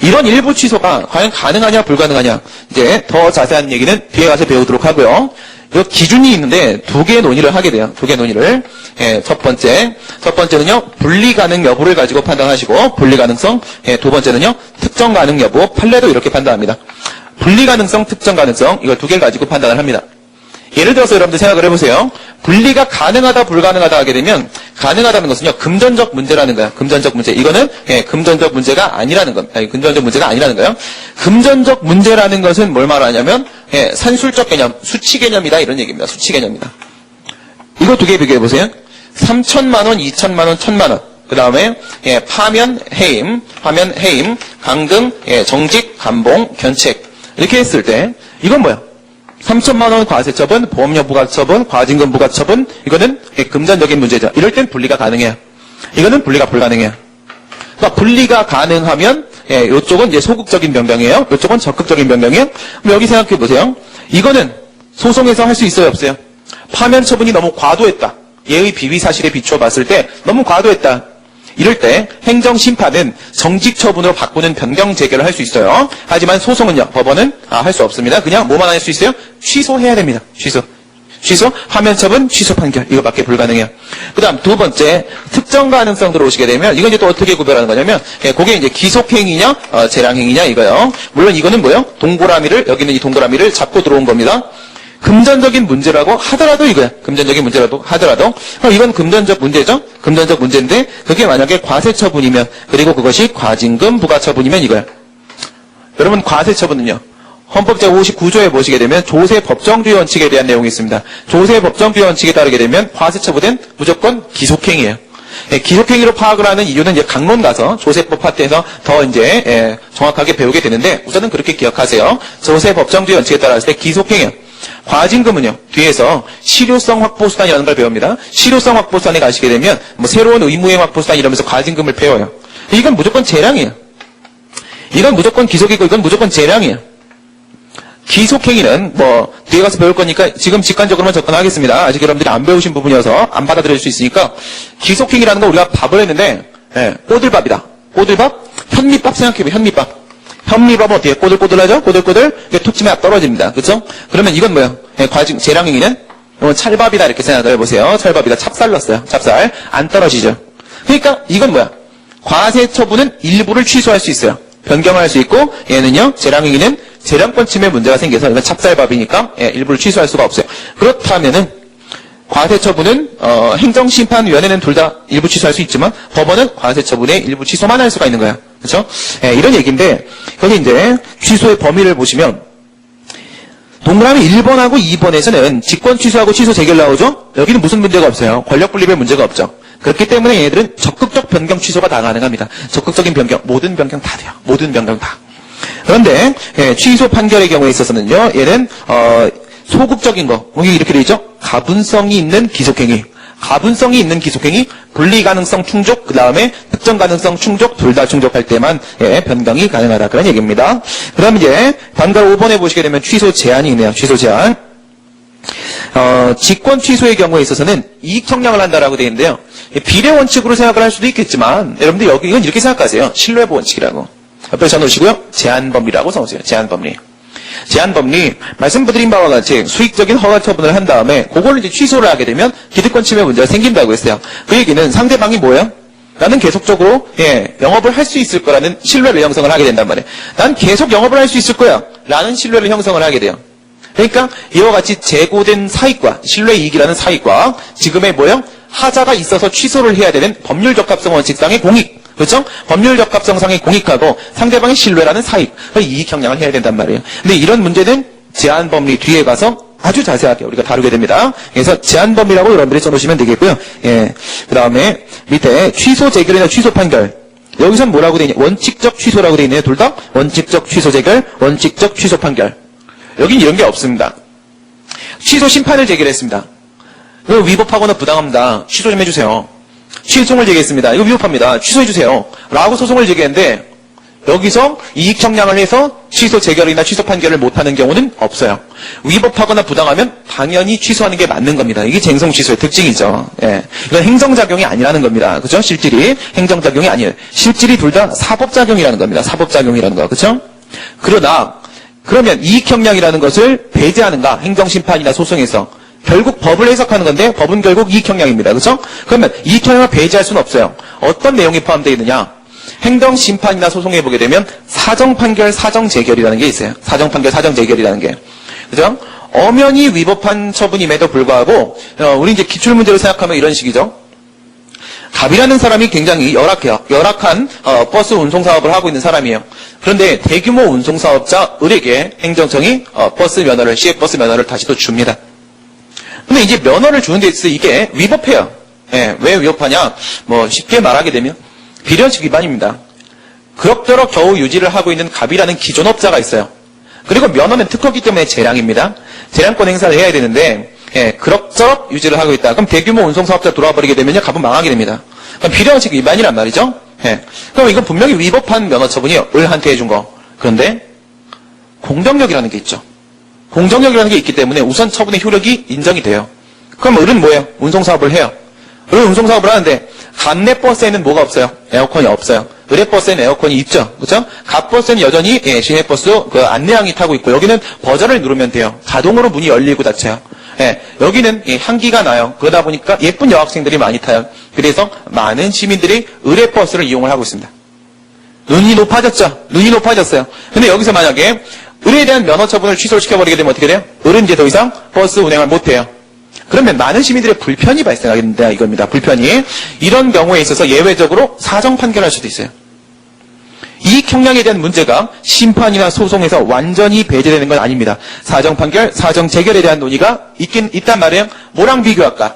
이런 일부 취소가 과연 가능하냐 불가능하냐, 이제 더 자세한 얘기는 뒤에 가서 배우도록 하고요. 이 기준이 있는데 두 개의 논의를 하게 돼요. 두 개의 논의를. 예, 첫 번째는요, 분리 가능 여부를 가지고 판단하시고, 분리 가능성. 예, 두 번째는요, 특정 가능 여부, 판례도 이렇게 판단합니다. 분리 가능성, 특정 가능성, 이걸 두 개를 가지고 판단을 합니다. 예를 들어서 여러분들 생각을 해보세요. 분리가 가능하다, 불가능하다 하게 되면, 가능하다는 것은요, 금전적 문제라는 거야. 금전적 문제. 이거는, 예, 금전적 문제가 아니라는 겁니다. 금전적 문제가 아니라는 거예요. 금전적 문제라는 것은 뭘 말하냐면, 예, 산술적 개념, 수치 개념이다, 이런 얘기입니다. 수치 개념입니다. 이거 두 개 비교해보세요. 3천만 원, 2천만 원, 1천만 원. 그 다음에, 예, 파면, 해임, 강등, 예, 정직, 감봉, 견책. 이렇게 했을 때, 이건 뭐야? 3천만 원 과세처분, 보험료 부과처분, 과징금 부과처분, 이거는 금전적인 문제죠. 이럴 땐 분리가 가능해요. 이거는 분리가 불가능해요. 그러니까 분리가 가능하면, 예, 이쪽은 이제 소극적인 변경이에요. 이쪽은 적극적인 변경이에요. 그럼 여기 생각해 보세요. 이거는 소송에서 할 수 있어요, 없어요? 파면 처분이 너무 과도했다. 예의 비위 사실에 비추어 봤을 때 너무 과도했다. 이럴 때 행정심판은 정직 처분으로 바꾸는 변경 재개를 할 수 있어요. 하지만 소송은요, 법원은 할 수 없습니다. 그냥 뭐만 할 수 있어요? 취소해야 됩니다. 취소, 파면 처분, 취소 판결. 이거밖에 불가능해요. 그 다음 두 번째, 특정 가능성 들어오시게 되면, 이건 이제 또 어떻게 구별하는 거냐면, 그게 이제 기속행위냐, 재량행위냐, 이거요. 물론 이거는 뭐요? 여기는 이 동그라미를 잡고 들어온 겁니다. 금전적인 문제라고 하더라도 이거야. 금전적인 문제라도 하더라도. 이건 금전적 문제죠? 금전적 문제인데, 그게 만약에 과세처분이면, 그리고 그것이 과징금 부과처분이면 이거야. 여러분, 과세처분은요, 헌법 제59조에 보시게 되면 조세 법정주의 원칙에 대한 내용이 있습니다. 조세 법정주의 원칙에 따르게 되면 과세처분은 무조건 기속행위예요. 예, 기속행위로 파악을 하는 이유는 이제 강론 가서 조세법 파트에서 더 이제 정확하게 배우게 되는데, 우선은 그렇게 기억하세요. 조세 법정주의 원칙에 따랐을 때 기속행위예요. 과징금은요, 뒤에서 실효성 확보수단이라는 걸 배웁니다. 실효성 확보수단에 가시게 되면, 새로운 의무행 확보수단 이러면서 과징금을 배워요. 이건 무조건 재량이에요. 이건 무조건 기속이고, 이건 무조건 재량이에요. 기속행위는, 뒤에 가서 배울 거니까 지금 직관적으로만 접근하겠습니다. 아직 여러분들이 안 배우신 부분이어서 안 받아들일 수 있으니까, 기속행위라는 거 우리가 밥을 했는데, 꼬들밥이다. 꼬들밥? 현미밥 생각해보세요, 현미밥. 현미밥은 어떻게 꼬들꼬들하죠? 꼬들꼬들, 툭 치면 떨어집니다. 그렇죠? 그러면 이건 뭐예요? 재량행위는 찰밥이다 이렇게 생각을 해보세요. 찰밥이다. 찹쌀 넣었어요. 찹쌀. 안 떨어지죠. 그러니까 이건 뭐야? 과세 처분은 일부를 취소할 수 있어요. 변경할 수 있고, 얘는요, 재량행위는 재량권 침해 문제가 생겨서 이건 찹쌀밥이니까 일부를 취소할 수가 없어요. 그렇다면은 과세처분은 행정심판위원회는 둘 다 일부 취소할 수 있지만 법원은 과세처분의 일부 취소만 할 수가 있는 거야. 그렇죠? 이런 얘기인데 거기 이제 취소의 범위를 보시면 동그라미 1번하고 2번에서는 직권 취소하고 취소 재결 나오죠? 여기는 무슨 문제가 없어요. 권력 분립의 문제가 없죠. 그렇기 때문에 얘네들은 적극적 변경 취소가 다 가능합니다. 적극적인 변경, 모든 변경 다 돼요. 모든 변경 다. 그런데 취소 판결의 경우에 있어서는요, 얘는 소극적인 거, 여기 이렇게 돼 있죠? 가분성이 있는 기속행위. 가분성이 있는 기속행위, 분리 가능성 충족, 그 다음에 특정 가능성 충족, 둘 다 충족할 때만 변경이 가능하다. 그런 얘기입니다. 그럼 이제 단가 5번에 보시게 되면 취소 제한이 있네요. 취소 제한. 직권 취소의 경우에 있어서는 이익 청량을 한다라고 되어 있는데요. 비례 원칙으로 생각을 할 수도 있겠지만, 여러분들 여기 이건 이렇게 생각하세요. 신뢰보 원칙이라고. 옆에 써놓으시고요. 제한법리라고 써놓으세요. 제한법리. 제한법리, 말씀드린 바와 같이 수익적인 허가 처분을 한 다음에 그걸 이제 취소를 하게 되면 기득권 침해 문제가 생긴다고 했어요. 그 얘기는 상대방이 뭐예요? 나는 계속적으로 영업을 할 수 있을 거라는 신뢰를 형성을 하게 된단 말이에요. 난 계속 영업을 할 수 있을 거야 라는 신뢰를 형성을 하게 돼요. 그러니까 이와 같이 재고된 사익과 신뢰이익이라는 사익과 지금의 뭐예요? 하자가 있어서 취소를 해야 되는 법률 적합성 원칙상의 공익, 그렇죠? 법률 적합성상의 공익하고 상대방의 신뢰라는 사익, 이익 형량을 해야 된단 말이에요. 근데 이런 문제는 제한법리 뒤에 가서 아주 자세하게 우리가 다루게 됩니다. 그래서 제한법리라고 여러분들이 써놓으시면 되겠고요. 그 다음에 밑에 취소 재결이나 취소 판결. 여기선 뭐라고 되어 있냐? 원칙적 취소라고 되어 있네요. 둘 다 원칙적 취소 재결, 원칙적 취소 판결. 여긴 이런 게 없습니다. 취소 심판을 제기했습니다. 이거 위법하거나 부당합니다. 취소 좀 해주세요. 취소송을 제기했습니다. 이거 위법합니다. 취소해주세요. 라고 소송을 제기했는데 여기서 이익 청량을 해서 취소 재결이나 취소 판결을 못하는 경우는 없어요. 위법하거나 부당하면 당연히 취소하는 게 맞는 겁니다. 이게 쟁송 취소의 특징이죠. 이건 행정작용이 아니라는 겁니다. 그죠? 실질이 행정작용이 아니에요. 실질이 둘 다 사법작용이라는 겁니다. 사법작용이라는 거. 그죠? 그러면 이익 청량이라는 것을 배제하는가? 행정심판이나 소송에서. 결국 법을 해석하는 건데 법은 결국 이익 청량입니다. 그렇죠? 그러면 이익 청량을 배제할 수는 없어요. 어떤 내용이 포함되어 있느냐? 행정 심판이나 소송에 보게 되면 사정 판결, 사정 재결이라는 게 있어요. 사정 판결, 사정 재결이라는 게. 그죠? 엄연히 위법한 처분임에도 불구하고 우리 이제 기출 문제로 생각하면 이런 식이죠. 갑이라는 사람이 굉장히 열악해요. 열악한 버스 운송 사업을 하고 있는 사람이에요. 그런데 대규모 운송 사업자 을에게 행정청이 버스 면허를, 시외버스 면허를 다시 또 줍니다. 근데 이제 면허를 주는 데 있어서 이게 위법해요. 왜 위법하냐? 쉽게 말하게 되면 비례원칙 위반입니다. 그럭저럭 겨우 유지를 하고 있는 갑이라는 기존업자가 있어요. 그리고 면허는 특허기 때문에 재량입니다. 재량권 행사를 해야 되는데 그럭저럭 유지를 하고 있다. 그럼 대규모 운송사업자 돌아와 버리게 되면요, 갑은 망하게 됩니다. 그럼 비례원칙 위반이란 말이죠. 그럼 이건 분명히 위법한 면허 처분이에요. 을한테 해준 거. 그런데 공정력이라는 게 있죠. 공정력이라는 게 있기 때문에 우선 처분의 효력이 인정이 돼요. 그럼 을은 뭐예요? 운송사업을 해요. 을은 운송사업을 하는데 갑내 버스에는 뭐가 없어요? 에어컨이 없어요. 을의 버스에는 에어컨이 있죠. 그렇죠? 갑 버스는 여전히 시내버스 그 안내양이 타고 있고 여기는 버전을 누르면 돼요. 자동으로 문이 열리고 닫혀요. 여기는 향기가 나요. 그러다 보니까 예쁜 여학생들이 많이 타요. 그래서 많은 시민들이 을의 버스를 이용을 하고 있습니다. 눈이 높아졌죠? 눈이 높아졌어요. 근데 여기서 만약에 을에 대한 면허 처분을 취소를 시켜버리게 되면 어떻게 돼요? 을은 이제 더 이상 버스 운행을 못해요. 그러면 많은 시민들의 불편이 발생하게 된다 이겁니다. 불편이. 이런 경우에 있어서 예외적으로 사정 판결할 수도 있어요. 이익 형량에 대한 문제가 심판이나 소송에서 완전히 배제되는 건 아닙니다. 사정 판결, 사정 재결에 대한 논의가 있단 말이에요. 뭐랑 비교할까?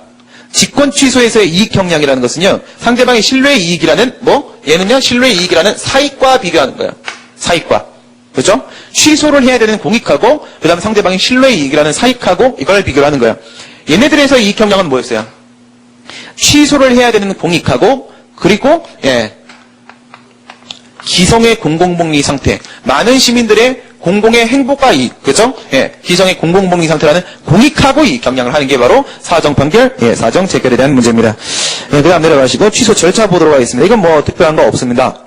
직권 취소에서의 이익 형량이라는 것은요, 상대방의 신뢰 이익이라는 얘는요 신뢰 이익이라는 사익과 비교하는 거예요. 사익과. 그렇죠? 취소를 해야 되는 공익하고 그다음에 상대방의 신뢰 이익이라는 사익하고 이걸 비교를 하는 거예요. 얘네들에서 이익 형량은 뭐였어요? 취소를 해야 되는 공익하고 그리고 기성의 공공복리 상태, 많은 시민들의 공공의 행복과 이익, 그죠? 기성의 공공복리 상태라는 공익하고 이익 형량을 하는 게 바로 사정 판결, 사정 재결에 대한 문제입니다. 그 다음 내려가시고 취소 절차 보도록 하겠습니다. 이건 특별한 거 없습니다.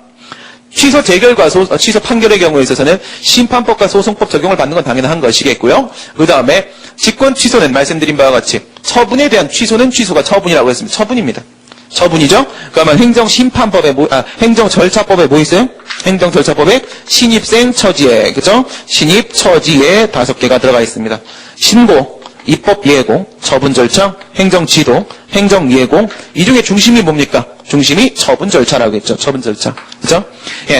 취소 재결과 취소 판결의 경우에 있어서는 심판법과 소송법 적용을 받는 건 당연한 것이겠고요. 그 다음에 직권 취소는 말씀드린 바와 같이 처분에 대한 취소는 취소가 처분이라고 했습니다. 처분입니다. 처분이죠? 그러면 행정심판법에 행정절차법에 뭐 있어요? 행정절차법에 신입생 처지에, 그죠? 신입 처지에 5개가 들어가 있습니다. 신고, 입법예고, 처분절차, 행정지도, 행정예고. 이 중에 중심이 뭡니까? 중심이 처분절차라고 했죠. 처분절차. 그죠?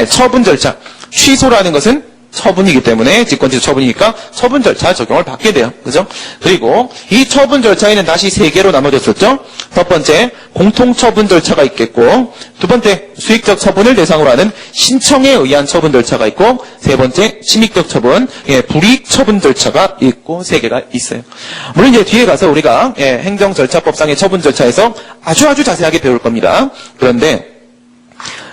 처분절차. 취소라는 것은 처분이기 때문에 직권취소 처분이니까 처분 절차 적용을 받게 돼요. 그죠? 그리고 이 처분 절차에는 다시 3개로 나눠졌었죠. 첫 번째 공통처분 절차가 있겠고, 두 번째 수익적 처분을 대상으로 하는 신청에 의한 처분 절차가 있고, 세 번째 침익적 처분, 불이익 처분 절차가 있고 3개가 있어요. 물론 이제 뒤에 가서 우리가 행정절차법상의 처분 절차에서 아주 자세하게 배울 겁니다. 그런데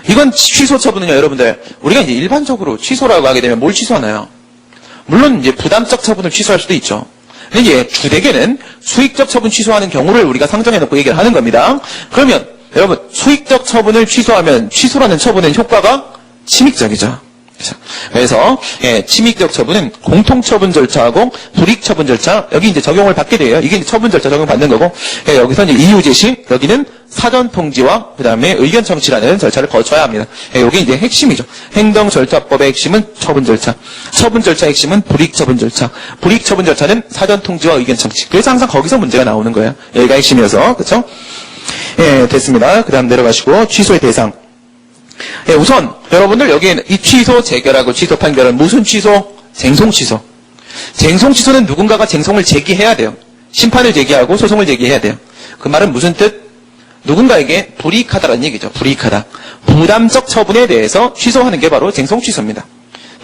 이건 취소 처분은요, 여러분들. 우리가 이제 일반적으로 취소라고 하게 되면 뭘 취소하나요? 물론 이제 부담적 처분을 취소할 수도 있죠. 근데 이제 주되게는 수익적 처분 취소하는 경우를 우리가 상정해놓고 얘기를 하는 겁니다. 그러면 여러분, 수익적 처분을 취소하면 취소라는 처분의 효과가 침익적이죠. 그래서 침익적 처분은 공통처분 절차하고 불이익처분 절차, 여기 이제 적용을 받게 돼요. 이게 이제 처분 절차 적용받는 거고, 여기서 이제 이유 제시, 여기는 사전 통지와 그 다음에 의견 청취라는 절차를 거쳐야 합니다. 이게 이제 핵심이죠. 행정절차법의 핵심은 처분 절차, 처분 절차의 핵심은 불이익처분 절차, 불이익처분 절차는 사전 통지와 의견 청취. 그래서 항상 거기서 문제가 나오는 거예요. 여기가 핵심이어서. 그렇죠? 됐습니다. 그 다음 내려가시고 취소의 대상. 우선 여러분들 여기에는 이 취소 재결하고 취소 판결은 무슨 취소? 쟁송 취소. 쟁송 취소는 누군가가 쟁송을 제기해야 돼요. 심판을 제기하고 소송을 제기해야 돼요. 그 말은 무슨 뜻? 누군가에게 불이익하다라는 얘기죠. 불이익하다. 부담적 처분에 대해서 취소하는 게 바로 쟁송 취소입니다.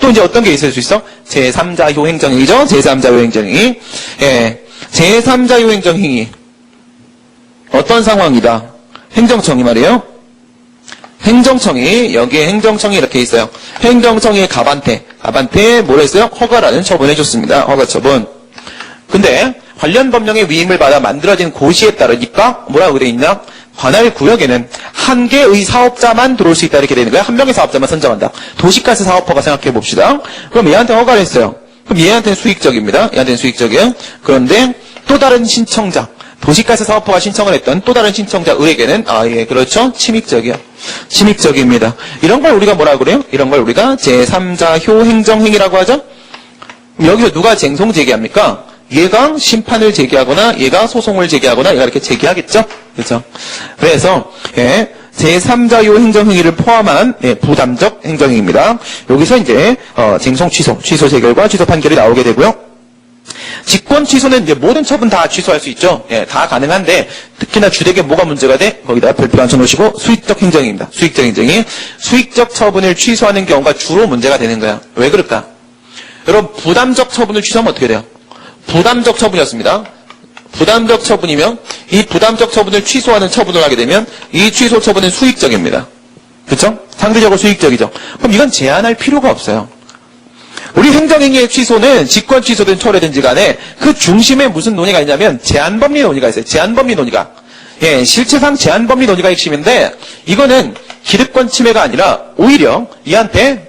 또 이제 어떤 게 있을 수 있어? 제3자효 행정행위죠. 제3자효 행정행위. 제3자효 행정행위. 어떤 상황이다? 행정청이 말이에요. 행정청이, 여기에 행정청이 이렇게 있어요. 행정청이 갑한테 뭘 했어요? 허가라는 처분을 해줬습니다. 허가 처분. 근데 관련 법령의 위임을 받아 만들어진 고시에 따르니까 뭐라고 되어 있나? 관할 구역에는 한 개의 사업자만 들어올 수 있다 이렇게 되는 거예요. 한 명의 사업자만 선정한다. 도시가스 사업허가 생각해 봅시다. 그럼 얘한테 허가를 했어요. 그럼 얘한테는 수익적입니다. 얘한테는 수익적이에요. 그런데 또 다른 신청자, 도시가스 사업허가 신청을 했던 또 다른 신청자에게는 그렇죠. 침익적이요. 침익적입니다. 이런 걸 우리가 뭐라고 그래요? 이런 걸 우리가 제3자효 행정행위라고 하죠. 여기서 누가 쟁송 제기합니까? 얘가 심판을 제기하거나 얘가 소송을 제기하거나 얘가 이렇게 제기하겠죠. 그렇죠? 그래서 제3자효 행정행위를 포함한 부담적 행정행위입니다. 여기서 이제 쟁송 취소 재결과 취소 판결이 나오게 되고요. 직권 취소는 이제 모든 처분 다 취소할 수 있죠. 다 가능한데 특히나 주되게 뭐가 문제가 돼? 거기다 별표 앉혀놓으시고 수익적 행정입니다. 수익적 행정이 수익적 처분을 취소하는 경우가 주로 문제가 되는 거야. 왜 그럴까? 여러분 부담적 처분을 취소하면 어떻게 돼요? 부담적 처분이었습니다. 부담적 처분이면 이 부담적 처분을 취소하는 처분을 하게 되면 이 취소 처분은 수익적입니다. 그렇죠? 상대적으로 수익적이죠. 그럼 이건 제한할 필요가 없어요. 우리 행정행위의 취소는 직권 취소든 철회든지 간에 그 중심에 무슨 논의가 있냐면 제한법리 논의가 있어요. 제한법리 논의가. 실체상 제한법리 논의가 핵심인데 이거는 기득권 침해가 아니라 오히려 이한테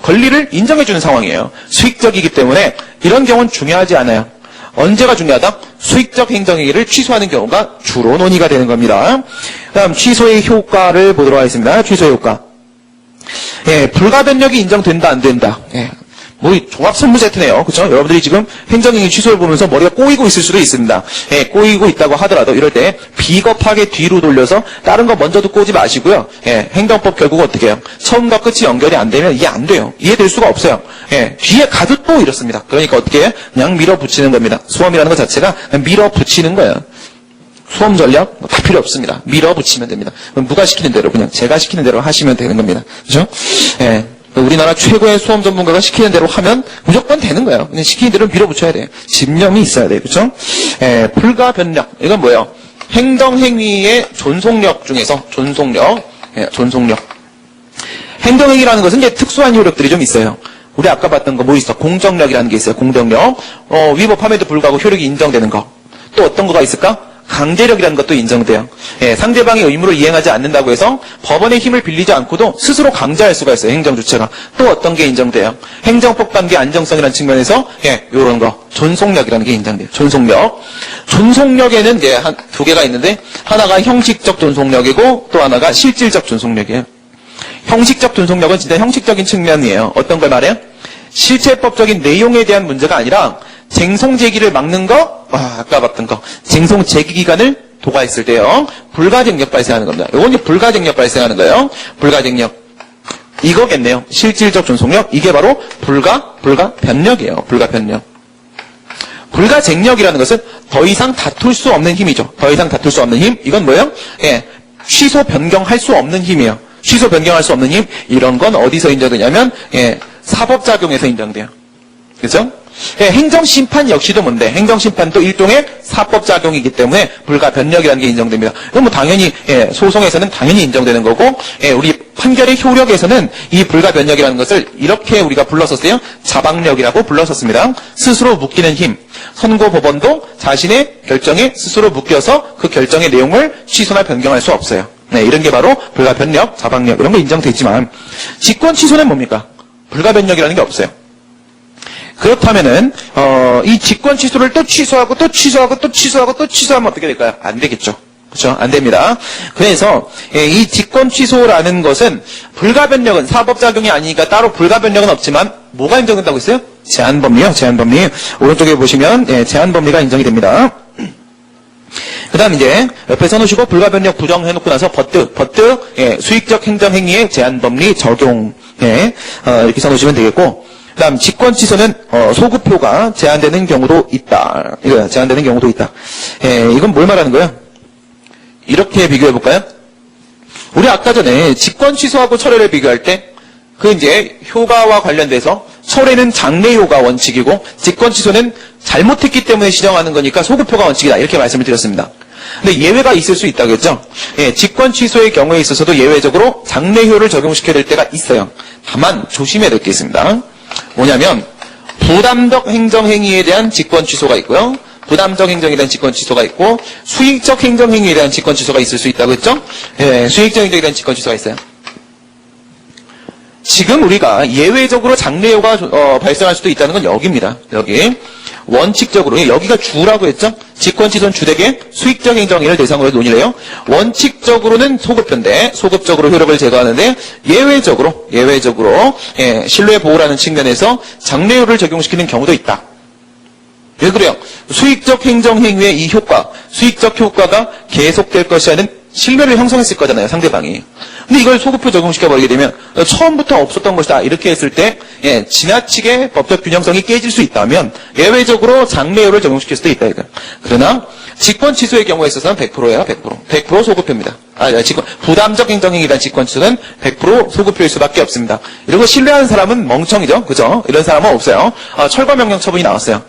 권리를 인정해주는 상황이에요. 수익적이기 때문에 이런 경우는 중요하지 않아요. 언제가 중요하다? 수익적 행정행위를 취소하는 경우가 주로 논의가 되는 겁니다. 다음 취소의 효과를 보도록 하겠습니다. 취소의 효과. 불가변력이 인정된다 안 된다. 종합 선물 세트네요. 그렇죠? 여러분들이 지금 행정행위 취소를 보면서 머리가 꼬이고 있을 수도 있습니다. 꼬이고 있다고 하더라도 이럴 때 비겁하게 뒤로 돌려서 다른 거 먼저 듣고 오지 마시고요. 행정법 결국 어떻게 해요? 처음과 끝이 연결이 안 되면 이해 안 돼요. 이해될 수가 없어요. 뒤에 가도 또 이렇습니다. 그러니까 어떻게 해요? 그냥 밀어붙이는 겁니다. 수험이라는 것 자체가 그냥 밀어붙이는 거예요. 수험 전략 다 필요 없습니다. 밀어붙이면 됩니다. 그럼 누가 시키는 대로 그냥 제가 시키는 대로 하시면 되는 겁니다. 그렇죠? 우리나라 최고의 수험 전문가가 시키는 대로 하면 무조건 되는 거예요. 그냥 시키는 대로 밀어붙여야 돼요. 집념이 있어야 돼요. 그렇죠? 불가변력. 이건 뭐예요? 행정행위의 존속력 중에서 존속력. 행정행위라는 것은 이제 특수한 효력들이 좀 있어요. 우리 아까 봤던 거 뭐 있어? 공정력이라는 게 있어요. 공정력. 위법함에도 불구하고 효력이 인정되는 거. 또 어떤 거가 있을까? 강제력이라는 것도 인정돼요. 상대방의 의무를 이행하지 않는다고 해서 법원의 힘을 빌리지 않고도 스스로 강제할 수가 있어요. 행정주체가. 또 어떤 게 인정돼요? 행정법 단계 안정성이라는 측면에서 이런 거 존속력이라는 게 인정돼요. 존속력. 존속력에는 두 개가 있는데 하나가 형식적 존속력이고 또 하나가 실질적 존속력이에요. 형식적 존속력은 진짜 형식적인 측면이에요. 어떤 걸 말해요? 실체법적인 내용에 대한 문제가 아니라 쟁송 제기를 막는 거, 아까 봤던 거, 쟁송 제기 기간을 도과했을 때요. 불가쟁력 발생하는 겁니다. 이건 이제 불가쟁력 발생하는 거예요. 불가쟁력. 이거겠네요. 실질적 존속력. 이게 바로 불가변력이에요. 불가변력. 불가쟁력이라는 것은 더 이상 다툴 수 없는 힘이죠. 더 이상 다툴 수 없는 힘. 이건 뭐예요? 예, 취소 변경할 수 없는 힘이에요. 취소 변경할 수 없는 힘. 이런 건 어디서 인정되냐면 예, 사법작용에서 인정돼요. 그죠? 예, 행정심판 역시도 뭔데? 행정심판도 일종의 사법작용이기 때문에 불가변력이라는 게 인정됩니다. 그럼 뭐 당연히 예, 소송에서는 당연히 인정되는 거고 예, 우리 판결의 효력에서는 이 불가변력이라는 것을 이렇게 우리가 불렀었어요. 자방력이라고 불렀었습니다. 스스로 묶이는 힘. 선고법원도 자신의 결정에 스스로 묶여서 그 결정의 내용을 취소나 변경할 수 없어요. 네, 이런 게 바로 불가변력, 자방력 이런 거 인정되지만 직권 취소는 뭡니까? 불가변력이라는 게 없어요. 그렇다면은 이 직권 취소를 또 취소하고 또 취소하고 또 취소하고 또 취소하면 어떻게 될까요? 안 되겠죠. 그렇죠? 안 됩니다. 그래서 이 직권 취소라는 것은 불가변력은 사법작용이 아니니까 따로 불가변력은 없지만 뭐가 인정된다고 했어요? 제한법리요. 제한법리. 오른쪽에 보시면 예, 제한법리가 인정이 됩니다. 그 다음 이제 옆에 써놓으시고 불가변력 부정해놓고 나서 버트 예, 수익적 행정행위의 제한법리 적용 예, 이렇게 써놓으시면 되겠고 그 다음 직권 취소는 소급효가 제한되는 경우도 있다. 이거야. 제한되는 경우도 있다. 예, 이건 뭘 말하는 거야? 이렇게 비교해 볼까요? 우리 아까 전에 직권 취소하고 철회를 비교할 때 그 이제 효과와 관련돼서 철회는 장래 효과 원칙이고 직권 취소는 잘못했기 때문에 시정하는 거니까 소급효과 원칙이다. 이렇게 말씀을 드렸습니다. 근데 예외가 있을 수 있다겠죠? 예, 직권 취소의 경우에 있어서도 예외적으로 장래효를 적용시켜야 될 때가 있어요. 다만 조심해야 될 게 있습니다. 뭐냐면 부담적 행정행위에 대한 직권 취소가 있고요. 부담적 행정에 대한 직권 취소가 있고 수익적 행정행위에 대한 직권 취소가 있을 수 있다고 했죠? 예, 수익적 행정에 대한 직권 취소가 있어요. 지금 우리가 예외적으로 장래효가 발생할 수도 있다는 건 여기입니다. 여기 원칙적으로 여기가 주라고 했죠? 직권 취소는 주되게 수익적 행정행위를 대상으로 논의를 해요. 원칙적으로는 소급효인데 소급적으로 효력을 제거하는데 예외적으로 예, 신뢰 보호라는 측면에서 장래효를 적용시키는 경우도 있다. 왜 그래요? 수익적 행정행위의 이 효과, 수익적 효과가 계속될 것이라는 신뢰를 형성했을 거잖아요, 상대방이. 근데 이걸 소급효 적용시켜버리게 되면 처음부터 없었던 것이다. 이렇게 했을 때 예, 지나치게 법적 균형성이 깨질 수 있다면 예외적으로 장래효를 적용시킬 수도 있다. 이거. 그러나 직권 취소의 경우에 있어서는 100%예요. 100% 소급효입니다. 부담적 행정행위란 직권 취소는 100% 소급효일 수밖에 없습니다. 이런 거 신뢰하는 사람은 멍청이죠. 그죠? 이런 사람은 없어요. 철거명령 처분이 나왔어요.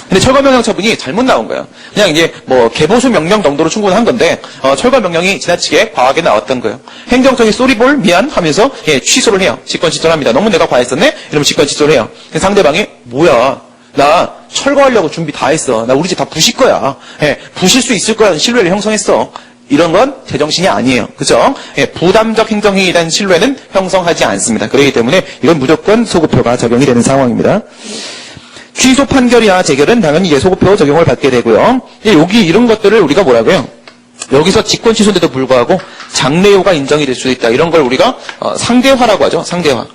근데 철거명령 처분이 잘못 나온 거예요. 그냥 이제 뭐 개보수 명령 정도로 충분한 건데 철거명령이 지나치게 과하게 나왔던 거예요. 행정청이 쏘리볼 미안 하면서 예, 취소를 해요. 직권 취소를 합니다. 너무 내가 과했었네? 이러면 직권 취소를 해요. 상대방이 뭐야 나 철거하려고 준비 다 했어. 나 우리 집 다 부실 거야. 예, 부실 수 있을 거라는 신뢰를 형성했어. 이런 건 제정신이 아니에요. 그죠? 예, 부담적 행정행위에 대한 신뢰는 형성하지 않습니다. 그렇기 때문에 이건 무조건 소급효가 적용이 되는 상황입니다. 취소 판결이나 재결은 당연히 이제 소급효 적용을 받게 되고요. 여기 이런 것들을 우리가 뭐라고요? 여기서 직권 취소인데도 불구하고 장래효가 인정이 될 수 있다. 이런 걸 우리가 상대화라고 하죠. 상대화.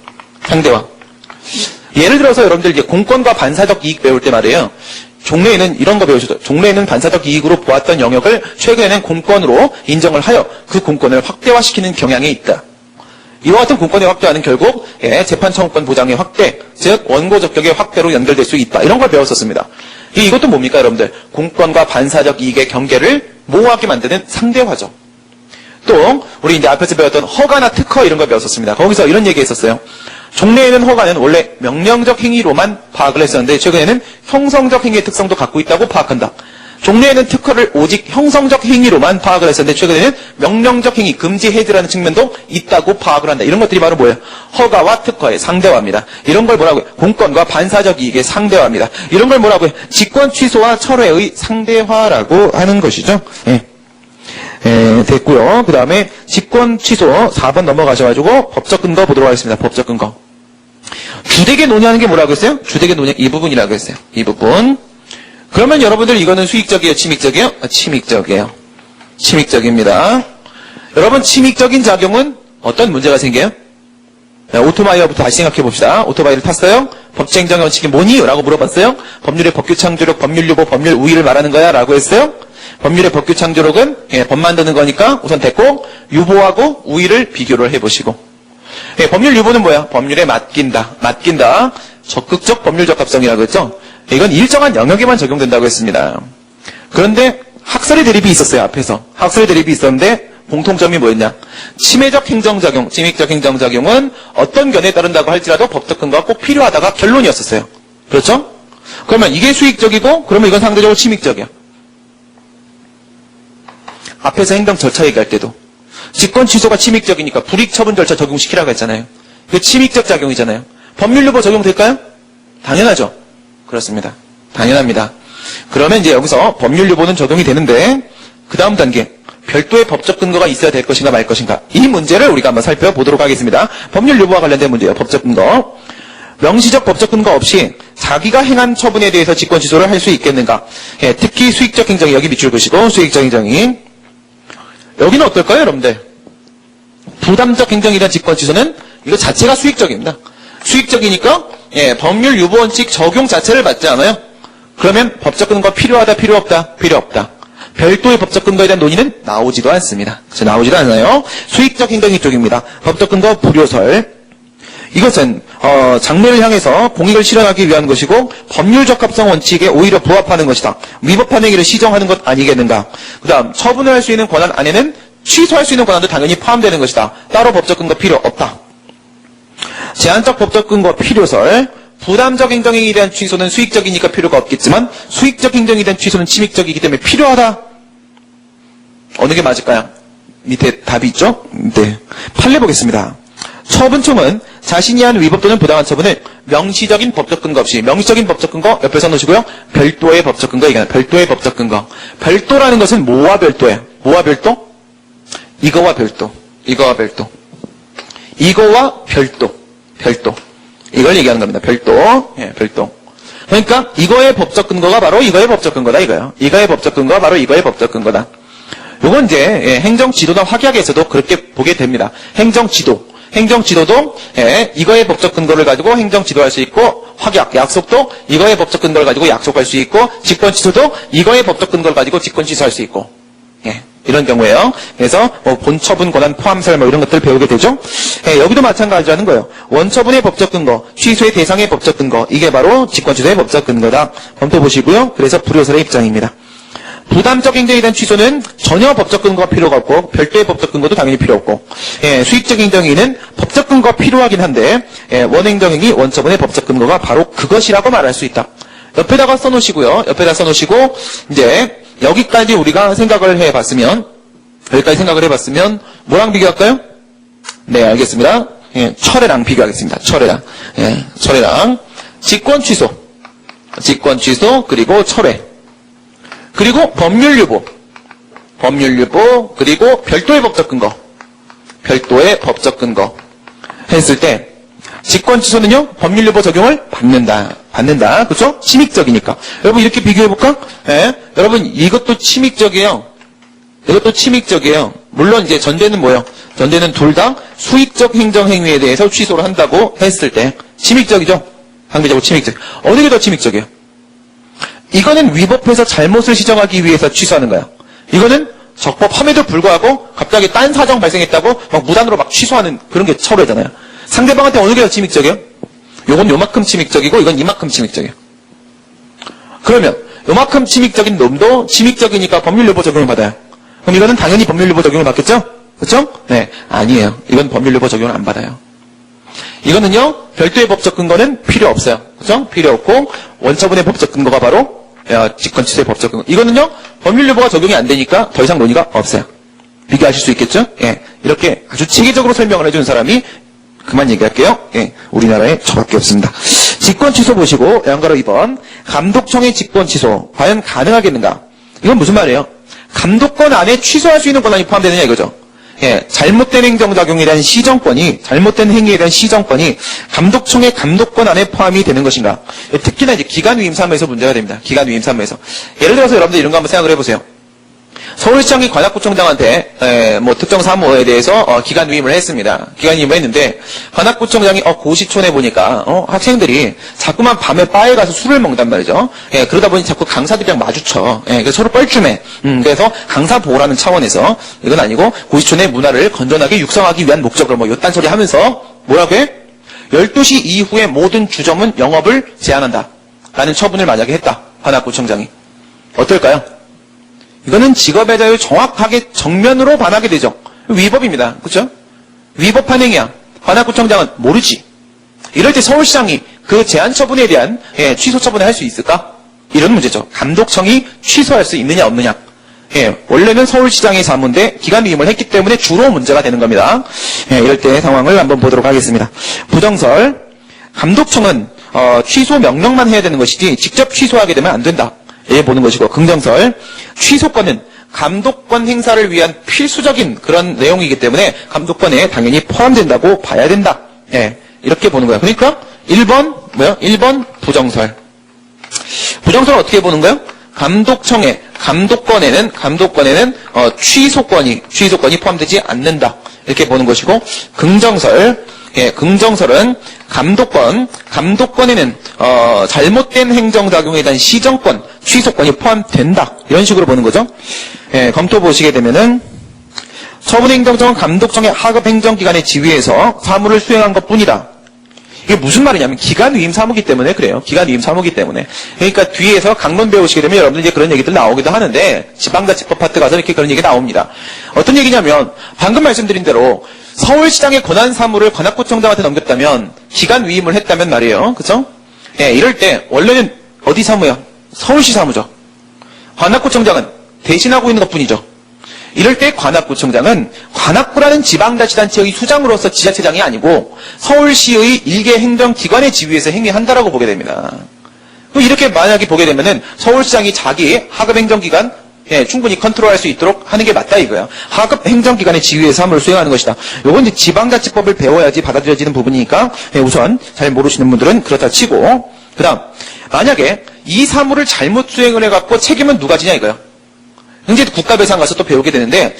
예를 들어서 여러분들 이제 공권과 반사적 이익 배울 때 말이에요. 종래에는 이런 거 배우셨죠. 종래에는 반사적 이익으로 보았던 영역을 최근에는 공권으로 인정을 하여 그 공권을 확대화시키는 경향이 있다. 이와 같은 공권의 확대화는 결국 예, 재판 청구권 보장의 확대, 즉 원고 적격의 확대로 연결될 수 있다. 이런 걸 배웠었습니다. 이것도 뭡니까 여러분들? 공권과 반사적 이익의 경계를 모호하게 만드는 상대화죠. 또 우리 이제 앞에서 배웠던 허가나 특허 이런 걸 배웠었습니다. 거기서 이런 얘기했었어요. 종래에는 허가는 원래 명령적 행위로만 파악을 했었는데 최근에는 형성적 행위의 특성도 갖고 있다고 파악한다. 종래에는 특허를 오직 형성적 행위로만 파악을 했었는데 최근에는 명령적 행위, 금지 해제라는 측면도 있다고 파악을 한다. 이런 것들이 바로 뭐예요? 허가와 특허의 상대화입니다. 이런 걸 뭐라고 해요? 공권과 반사적 이익의 상대화입니다. 이런 걸 뭐라고 해요? 직권 취소와 철회의 상대화라고 하는 것이죠. 예. 됐고요. 그 다음에 직권 취소 4번 넘어가셔가지고 법적 근거 보도록 하겠습니다. 법적 근거. 주되게 논의하는 게 뭐라고 했어요? 주되게 논의 이 부분이라고 했어요. 이 부분. 그러면 여러분들 이거는 수익적이에요? 침익적이에요? 침익적이에요. 침익적입니다. 여러분 침익적인 작용은 어떤 문제가 생겨요? 오토바이어부터 다시 생각해 봅시다. 오토바이를 탔어요? 법치행정 원칙이 뭐니? 라고 물어봤어요? 법률의 법규 창조력, 법률 유보, 법률 우위를 말하는 거야? 라고 했어요? 법률의 법규 창조력은 법 만드는 거니까 우선 됐고 유보하고 우위를 비교를 해보시고 예, 법률 유보는 뭐야? 법률에 맡긴다. 맡긴다. 적극적 법률 적합성이라고 했죠? 이건 일정한 영역에만 적용된다고 했습니다. 그런데 학설의 대립이 있었어요, 앞에서. 학설의 대립이 있었는데 공통점이 뭐였냐? 침해적 행정작용, 침익적 행정작용은 어떤 견해에 따른다고 할지라도 법적 근거가 꼭 필요하다가 결론이었었어요. 그렇죠? 그러면 이게 수익적이고 그러면 이건 상대적으로 침익적이야. 앞에서 행정 절차 얘기할 때도 직권 취소가 침익적이니까 불이익 처분 절차 적용시키라고 했잖아요. 그게 침익적 작용이잖아요. 법률 유보 적용될까요? 당연하죠. 그렇습니다. 당연합니다. 그러면 이제 여기서 법률 유보는 적용이 되는데 그 다음 단계 별도의 법적 근거가 있어야 될 것인가 말 것인가 이 문제를 우리가 한번 살펴보도록 하겠습니다. 법률 유보와 관련된 문제예요. 법적 근거. 명시적 법적 근거 없이 자기가 행한 처분에 대해서 직권 취소를 할 수 있겠는가. 예, 특히 수익적 행정이 여기 밑줄 그시고 수익적 행정이 여기는 어떨까요, 여러분들? 부담적 행정에 대한 직권 취소는 이거 자체가 수익적입니다. 수익적이니까 예, 법률 유보 원칙 적용 자체를 받지 않아요. 그러면 법적 근거 필요하다, 필요 없다, 필요 없다. 별도의 법적 근거에 대한 논의는 나오지도 않습니다. 나오지도 않아요. 수익적 행정이 쪽입니다. 법적 근거 불효설. 이것은 장래를 향해서 공익을 실현하기 위한 것이고 법률 적합성 원칙에 오히려 부합하는 것이다. 위법한 행위를 시정하는 것 아니겠는가. 그 다음 처분을 할 수 있는 권한 안에는 취소할 수 있는 권한도 당연히 포함되는 것이다. 따로 법적 근거 필요 없다. 제한적 법적 근거 필요설. 부담적 행정행위에 대한 취소는 수익적이니까 필요가 없겠지만 수익적 행정에 대한 취소는 침익적이기 때문에 필요하다. 어느 게 맞을까요? 밑에 답이 있죠? 네. 판례 보겠습니다. 처분청은 자신이 한 위법 또는 부당한 처분을 명시적인 법적 근거 없이 명시적인 법적 근거 옆에 써놓으시고요. 별도의 법적 근거 얘기하는 별도의 법적 근거. 별도라는 것은 뭐와 별도예요? 뭐와 별도? 이거와 별도. 이거와 별도. 이거와 별도. 별도. 이걸 얘기하는 겁니다. 별도. 예, 별도. 그러니까 이거의 법적 근거가 바로 이거의 법적 근거다 이거예요. 이거의 법적 근거가 바로 이거의 법적 근거다. 요건 이제 예, 행정지도나 확약에서도 그렇게 보게 됩니다. 행정지도도 예, 이거의 법적 근거를 가지고 행정지도할 수 있고 확약, 약속도 이거의 법적 근거를 가지고 약속할 수 있고 직권취소도 이거의 법적 근거를 가지고 직권취소할 수 있고 예, 이런 경우에요. 그래서 본처분 권한 포함설 이런 것들 배우게 되죠. 예, 여기도 마찬가지라는 거예요. 원처분의 법적 근거, 취소의 대상의 법적 근거 이게 바로 직권취소의 법적 근거다. 검토 보시고요. 그래서 불효설의 입장입니다. 부담적 행정에 대한 취소는 전혀 법적 근거가 필요가 없고 별도의 법적 근거도 당연히 필요 없고 예, 수익적 행정행위는 법적 근거가 필요하긴 한데 예, 원행정행위 원처분의 법적 근거가 바로 그것이라고 말할 수 있다. 옆에다가 써놓으시고요. 옆에다 써놓으시고 이제 여기까지 우리가 생각을 해봤으면 뭐랑 비교할까요? 네, 알겠습니다. 예, 철회랑 비교하겠습니다. 철회랑 예, 철회랑 직권취소 그리고 철회 그리고 법률유보, 그리고 별도의 법적 근거 했을 때 직권취소는요 법률유보 적용을 받는다, 그렇죠? 침익적이니까. 여러분 이렇게 비교해볼까? 예, 여러분 이것도 침익적이에요. 물론 이제 전제는 뭐예요? 전제는 둘 다 수익적 행정행위에 대해서 취소를 한다고 했을 때 침익적이죠. 상대적으로 침익적. 어느 게 더 침익적이에요? 이거는 위법해서 잘못을 시정하기 위해서 취소하는 거야. 이거는 적법함에도 불구하고 갑자기 딴 사정 발생했다고 막 무단으로 막 취소하는 그런 게 철회잖아요. 상대방한테 어느 게 더 침익적이에요? 요건 요만큼 침익적이고 이건 이만큼 침익적이에요. 그러면 요만큼 침익적인 놈도 침익적이니까 법률유보 적용을 받아요. 그럼 이거는 당연히 법률유보 적용을 받겠죠? 그렇죠? 네, 아니에요. 이건 법률유보 적용을 안 받아요. 이거는요 별도의 법적 근거는 필요 없어요. 그렇죠? 필요 없고 원처분의 법적 근거가 바로 직권취소의 법적 근거. 이거는요 법률유보가 적용이 안 되니까 더 이상 논의가 없어요. 비교하실 수 있겠죠? 예, 이렇게 아주 체계적으로 설명을 해준 사람이 그만 얘기할게요. 예, 우리나라에 저밖에 없습니다. 직권취소 보시고 양가로 2번 감독청의 직권취소 과연 가능하겠는가? 이건 무슨 말이에요? 감독권 안에 취소할 수 있는 권한이 포함되느냐 이거죠. 예, 잘못된 행정작용에 대한 시정권이, 잘못된 행위에 대한 시정권이 감독청의 감독권 안에 포함이 되는 것인가? 예, 특히나 이제 기간위임 사무에서 문제가 됩니다. 기간위임 사무에서. 예를 들어서 여러분들 이런 거 한번 생각을 해보세요. 서울시장이 관악구청장한테 뭐 특정 사무에 대해서 기간 위임을 했습니다. 기간 위임을 했는데 관악구청장이 고시촌에 보니까 학생들이 자꾸만 밤에 바에 가서 술을 먹단 말이죠. 그러다 보니 자꾸 강사들이랑 마주쳐. 그래서 서로 뻘쭘해. 그래서 강사 보호라는 차원에서 이건 아니고 고시촌의 문화를 건전하게 육성하기 위한 목적으로 뭐 요딴 소리 하면서 뭐라고 해? 12시 이후에 모든 주점은 영업을 제한한다. 라는 처분을 만약에 했다. 관악구청장이. 어떨까요? 이거는 직업의 자유 정확하게 정면으로 반하게 되죠. 위법입니다. 그렇죠? 위법한 행위야. 관악구청장은 모르지. 이럴 때 서울시장이 그 제한 처분에 대한 취소 처분을 할 수 있을까? 이런 문제죠. 감독청이 취소할 수 있느냐 없느냐. 원래는 서울시장의 사무인데 기간 위임을 했기 때문에 주로 문제가 되는 겁니다. 이럴 때 상황을 한번 보도록 하겠습니다. 부정설. 감독청은 취소 명령만 해야 되는 것이지 직접 취소하게 되면 안 된다. 보는 것이고, 긍정설. 취소권은 감독권 행사를 위한 필수적인 그런 내용이기 때문에 감독권에 당연히 포함된다고 봐야 된다. 이렇게 보는 거예요. 그러니까 1번 뭐요? 1번 부정설. 부정설은 어떻게 보는 거예요? 감독권에는 취소권이 포함되지 않는다. 이렇게 보는 것이고, 긍정설. 긍정설은 감독권에는 잘못된 행정작용에 대한 시정권, 취소권이 포함된다. 이런 식으로 보는 거죠. 검토 보시게 되면은 처분행정청은 감독청의 하급행정기관의 지위에서 사무를 수행한 것뿐이다. 이게 무슨 말이냐면 기간위임 사무기 때문에 그래요. 기간위임 사무기 때문에. 그러니까 뒤에서 강론 배우시게 되면 여러분들 이제 그런 얘기들 나오기도 하는데 지방자치법 파트 가서 이렇게 그런 얘기 나옵니다. 어떤 얘기냐면 방금 말씀드린 대로 서울시장의 권한 사무를 관악구청장한테 넘겼다면 기간위임을 했다면 말이에요. 그죠? 이럴 때 원래는 어디 사무야? 서울시 사무죠. 관악구청장은 대신하고 있는 것뿐이죠. 이럴 때 관악구청장은 관악구라는 지방자치단체의 수장으로서 지자체장이 아니고 서울시의 일개 행정기관의 지위에서 행위한다라고 보게 됩니다. 이렇게 만약에 보게 되면은 서울시장이 자기 하급행정기관 충분히 컨트롤할 수 있도록 하는 게 맞다 이거야. 하급행정기관의 지위에서 사무를 수행하는 것이다. 요건 이제 지방자치법을 배워야지 받아들여지는 부분이니까 우선 잘 모르시는 분들은 그렇다 치고, 그 다음 만약에 이 사무를 잘못 수행을 해갖고 책임은 누가 지냐 이거야. 이제 국가배상 가서 또 배우게 되는데,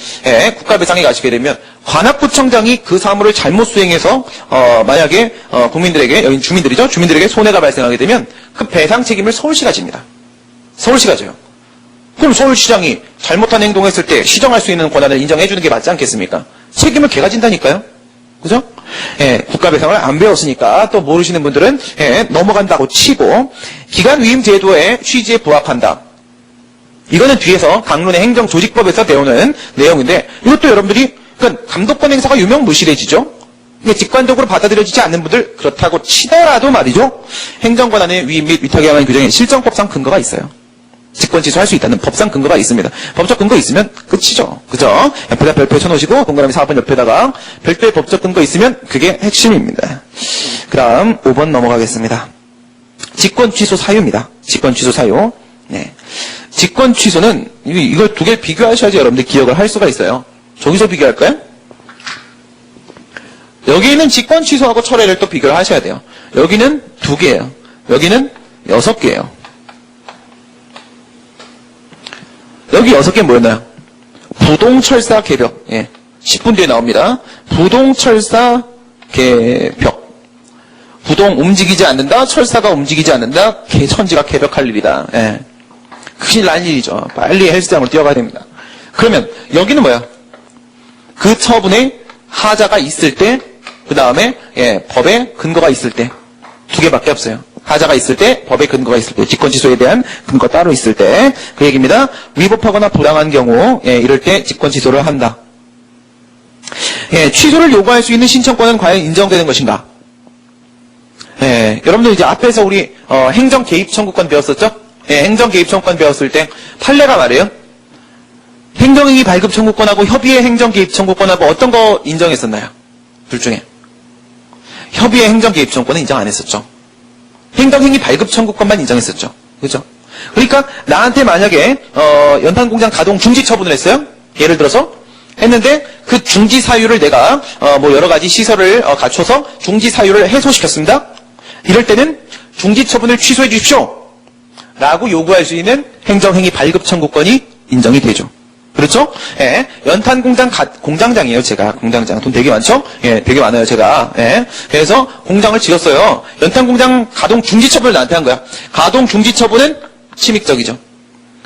국가배상에 가시게 되면 관악구청장이 그 사무를 잘못 수행해서 만약에 국민들에게, 여기 주민들이죠, 주민들에게 손해가 발생하게 되면 그 배상 책임을 서울시가 집니다. 서울시가 져요. 그럼 서울시장이 잘못한 행동을 했을 때 시정할 수 있는 권한을 인정해 주는 게 맞지 않겠습니까? 책임을 걔가 진다니까요. 그죠? 국가배상을 안 배웠으니까 또 모르시는 분들은 넘어간다고 치고, 기간위임 제도의 취지에 부합한다. 이거는 뒤에서 강론의 행정조직법에서 배우는 내용인데, 이것도 여러분들이 그러니까 감독권 행사가 유명무실해지죠. 직관적으로 받아들여지지 않는 분들, 그렇다고 치더라도 말이죠, 행정권한의 위임 및 위탁에 관한 규정에 실정법상 근거가 있어요. 직권 취소할 수 있다는 법상 근거가 있습니다. 법적 근거 있으면 끝이죠. 그죠? 옆에다 별표 쳐놓으시고 동그라미 4번 옆에다가 별도의 법적 근거 있으면 그게 핵심입니다. 그 다음 5번 넘어가겠습니다. 직권 취소 사유입니다. 직권 취소 사유. 직권 취소는 이걸 두 개를 비교하셔야지 여러분들 기억을 할 수가 있어요. 저기서 비교할까요? 여기 있는 직권 취소하고 철회를 또 비교를 하셔야 돼요. 여기는 2개예요. 여기는 6개예요. 여기 6개 뭐였나요? 부동철사 개벽. 10분 뒤에 나옵니다. 부동철사 개벽. 부동 움직이지 않는다. 철사가 움직이지 않는다. 천지가 개벽할 일이다. 큰일 날 일이죠. 빨리 헬스장으로 뛰어가야 됩니다. 그러면 여기는 뭐야? 그 처분에 하자가 있을 때, 그 다음에 법에 근거가 있을 때 2개밖에 없어요. 하자가 있을 때, 법의 근거가 있을 때, 직권 취소에 대한 근거 따로 있을 때, 그 얘기입니다. 위법하거나 부당한 경우, 이럴 때 직권 취소를 한다. 취소를 요구할 수 있는 신청권은 과연 인정되는 것인가? 여러분들 이제 앞에서 우리 행정 개입 청구권 배웠었죠? 행정 개입 청구권 배웠을 때 판례가 말이에요. 행정행위 발급 청구권하고 협의의 행정 개입 청구권하고 어떤 거 인정했었나요? 둘 중에. 협의의 행정 개입 청구권은 인정 안 했었죠. 행정행위 발급 청구권만 인정했었죠. 그죠? 그러니까 나한테 만약에 연탄공장 가동 중지 처분을 했어요. 예를 들어서 했는데 그 중지 사유를 내가 뭐 여러 가지 시설을 갖춰서 중지 사유를 해소시켰습니다. 이럴 때는 중지 처분을 취소해 주십시오. 라고 요구할 수 있는 행정행위 발급 청구권이 인정이 되죠. 그렇죠? 예. 연탄 공장장이에요, 제가. 공장장. 돈 되게 많죠? 예, 되게 많아요, 제가. 예. 그래서 공장을 지었어요. 연탄 공장 가동 중지 처분을 나한테 한 거야. 가동 중지 처분은 침익적이죠.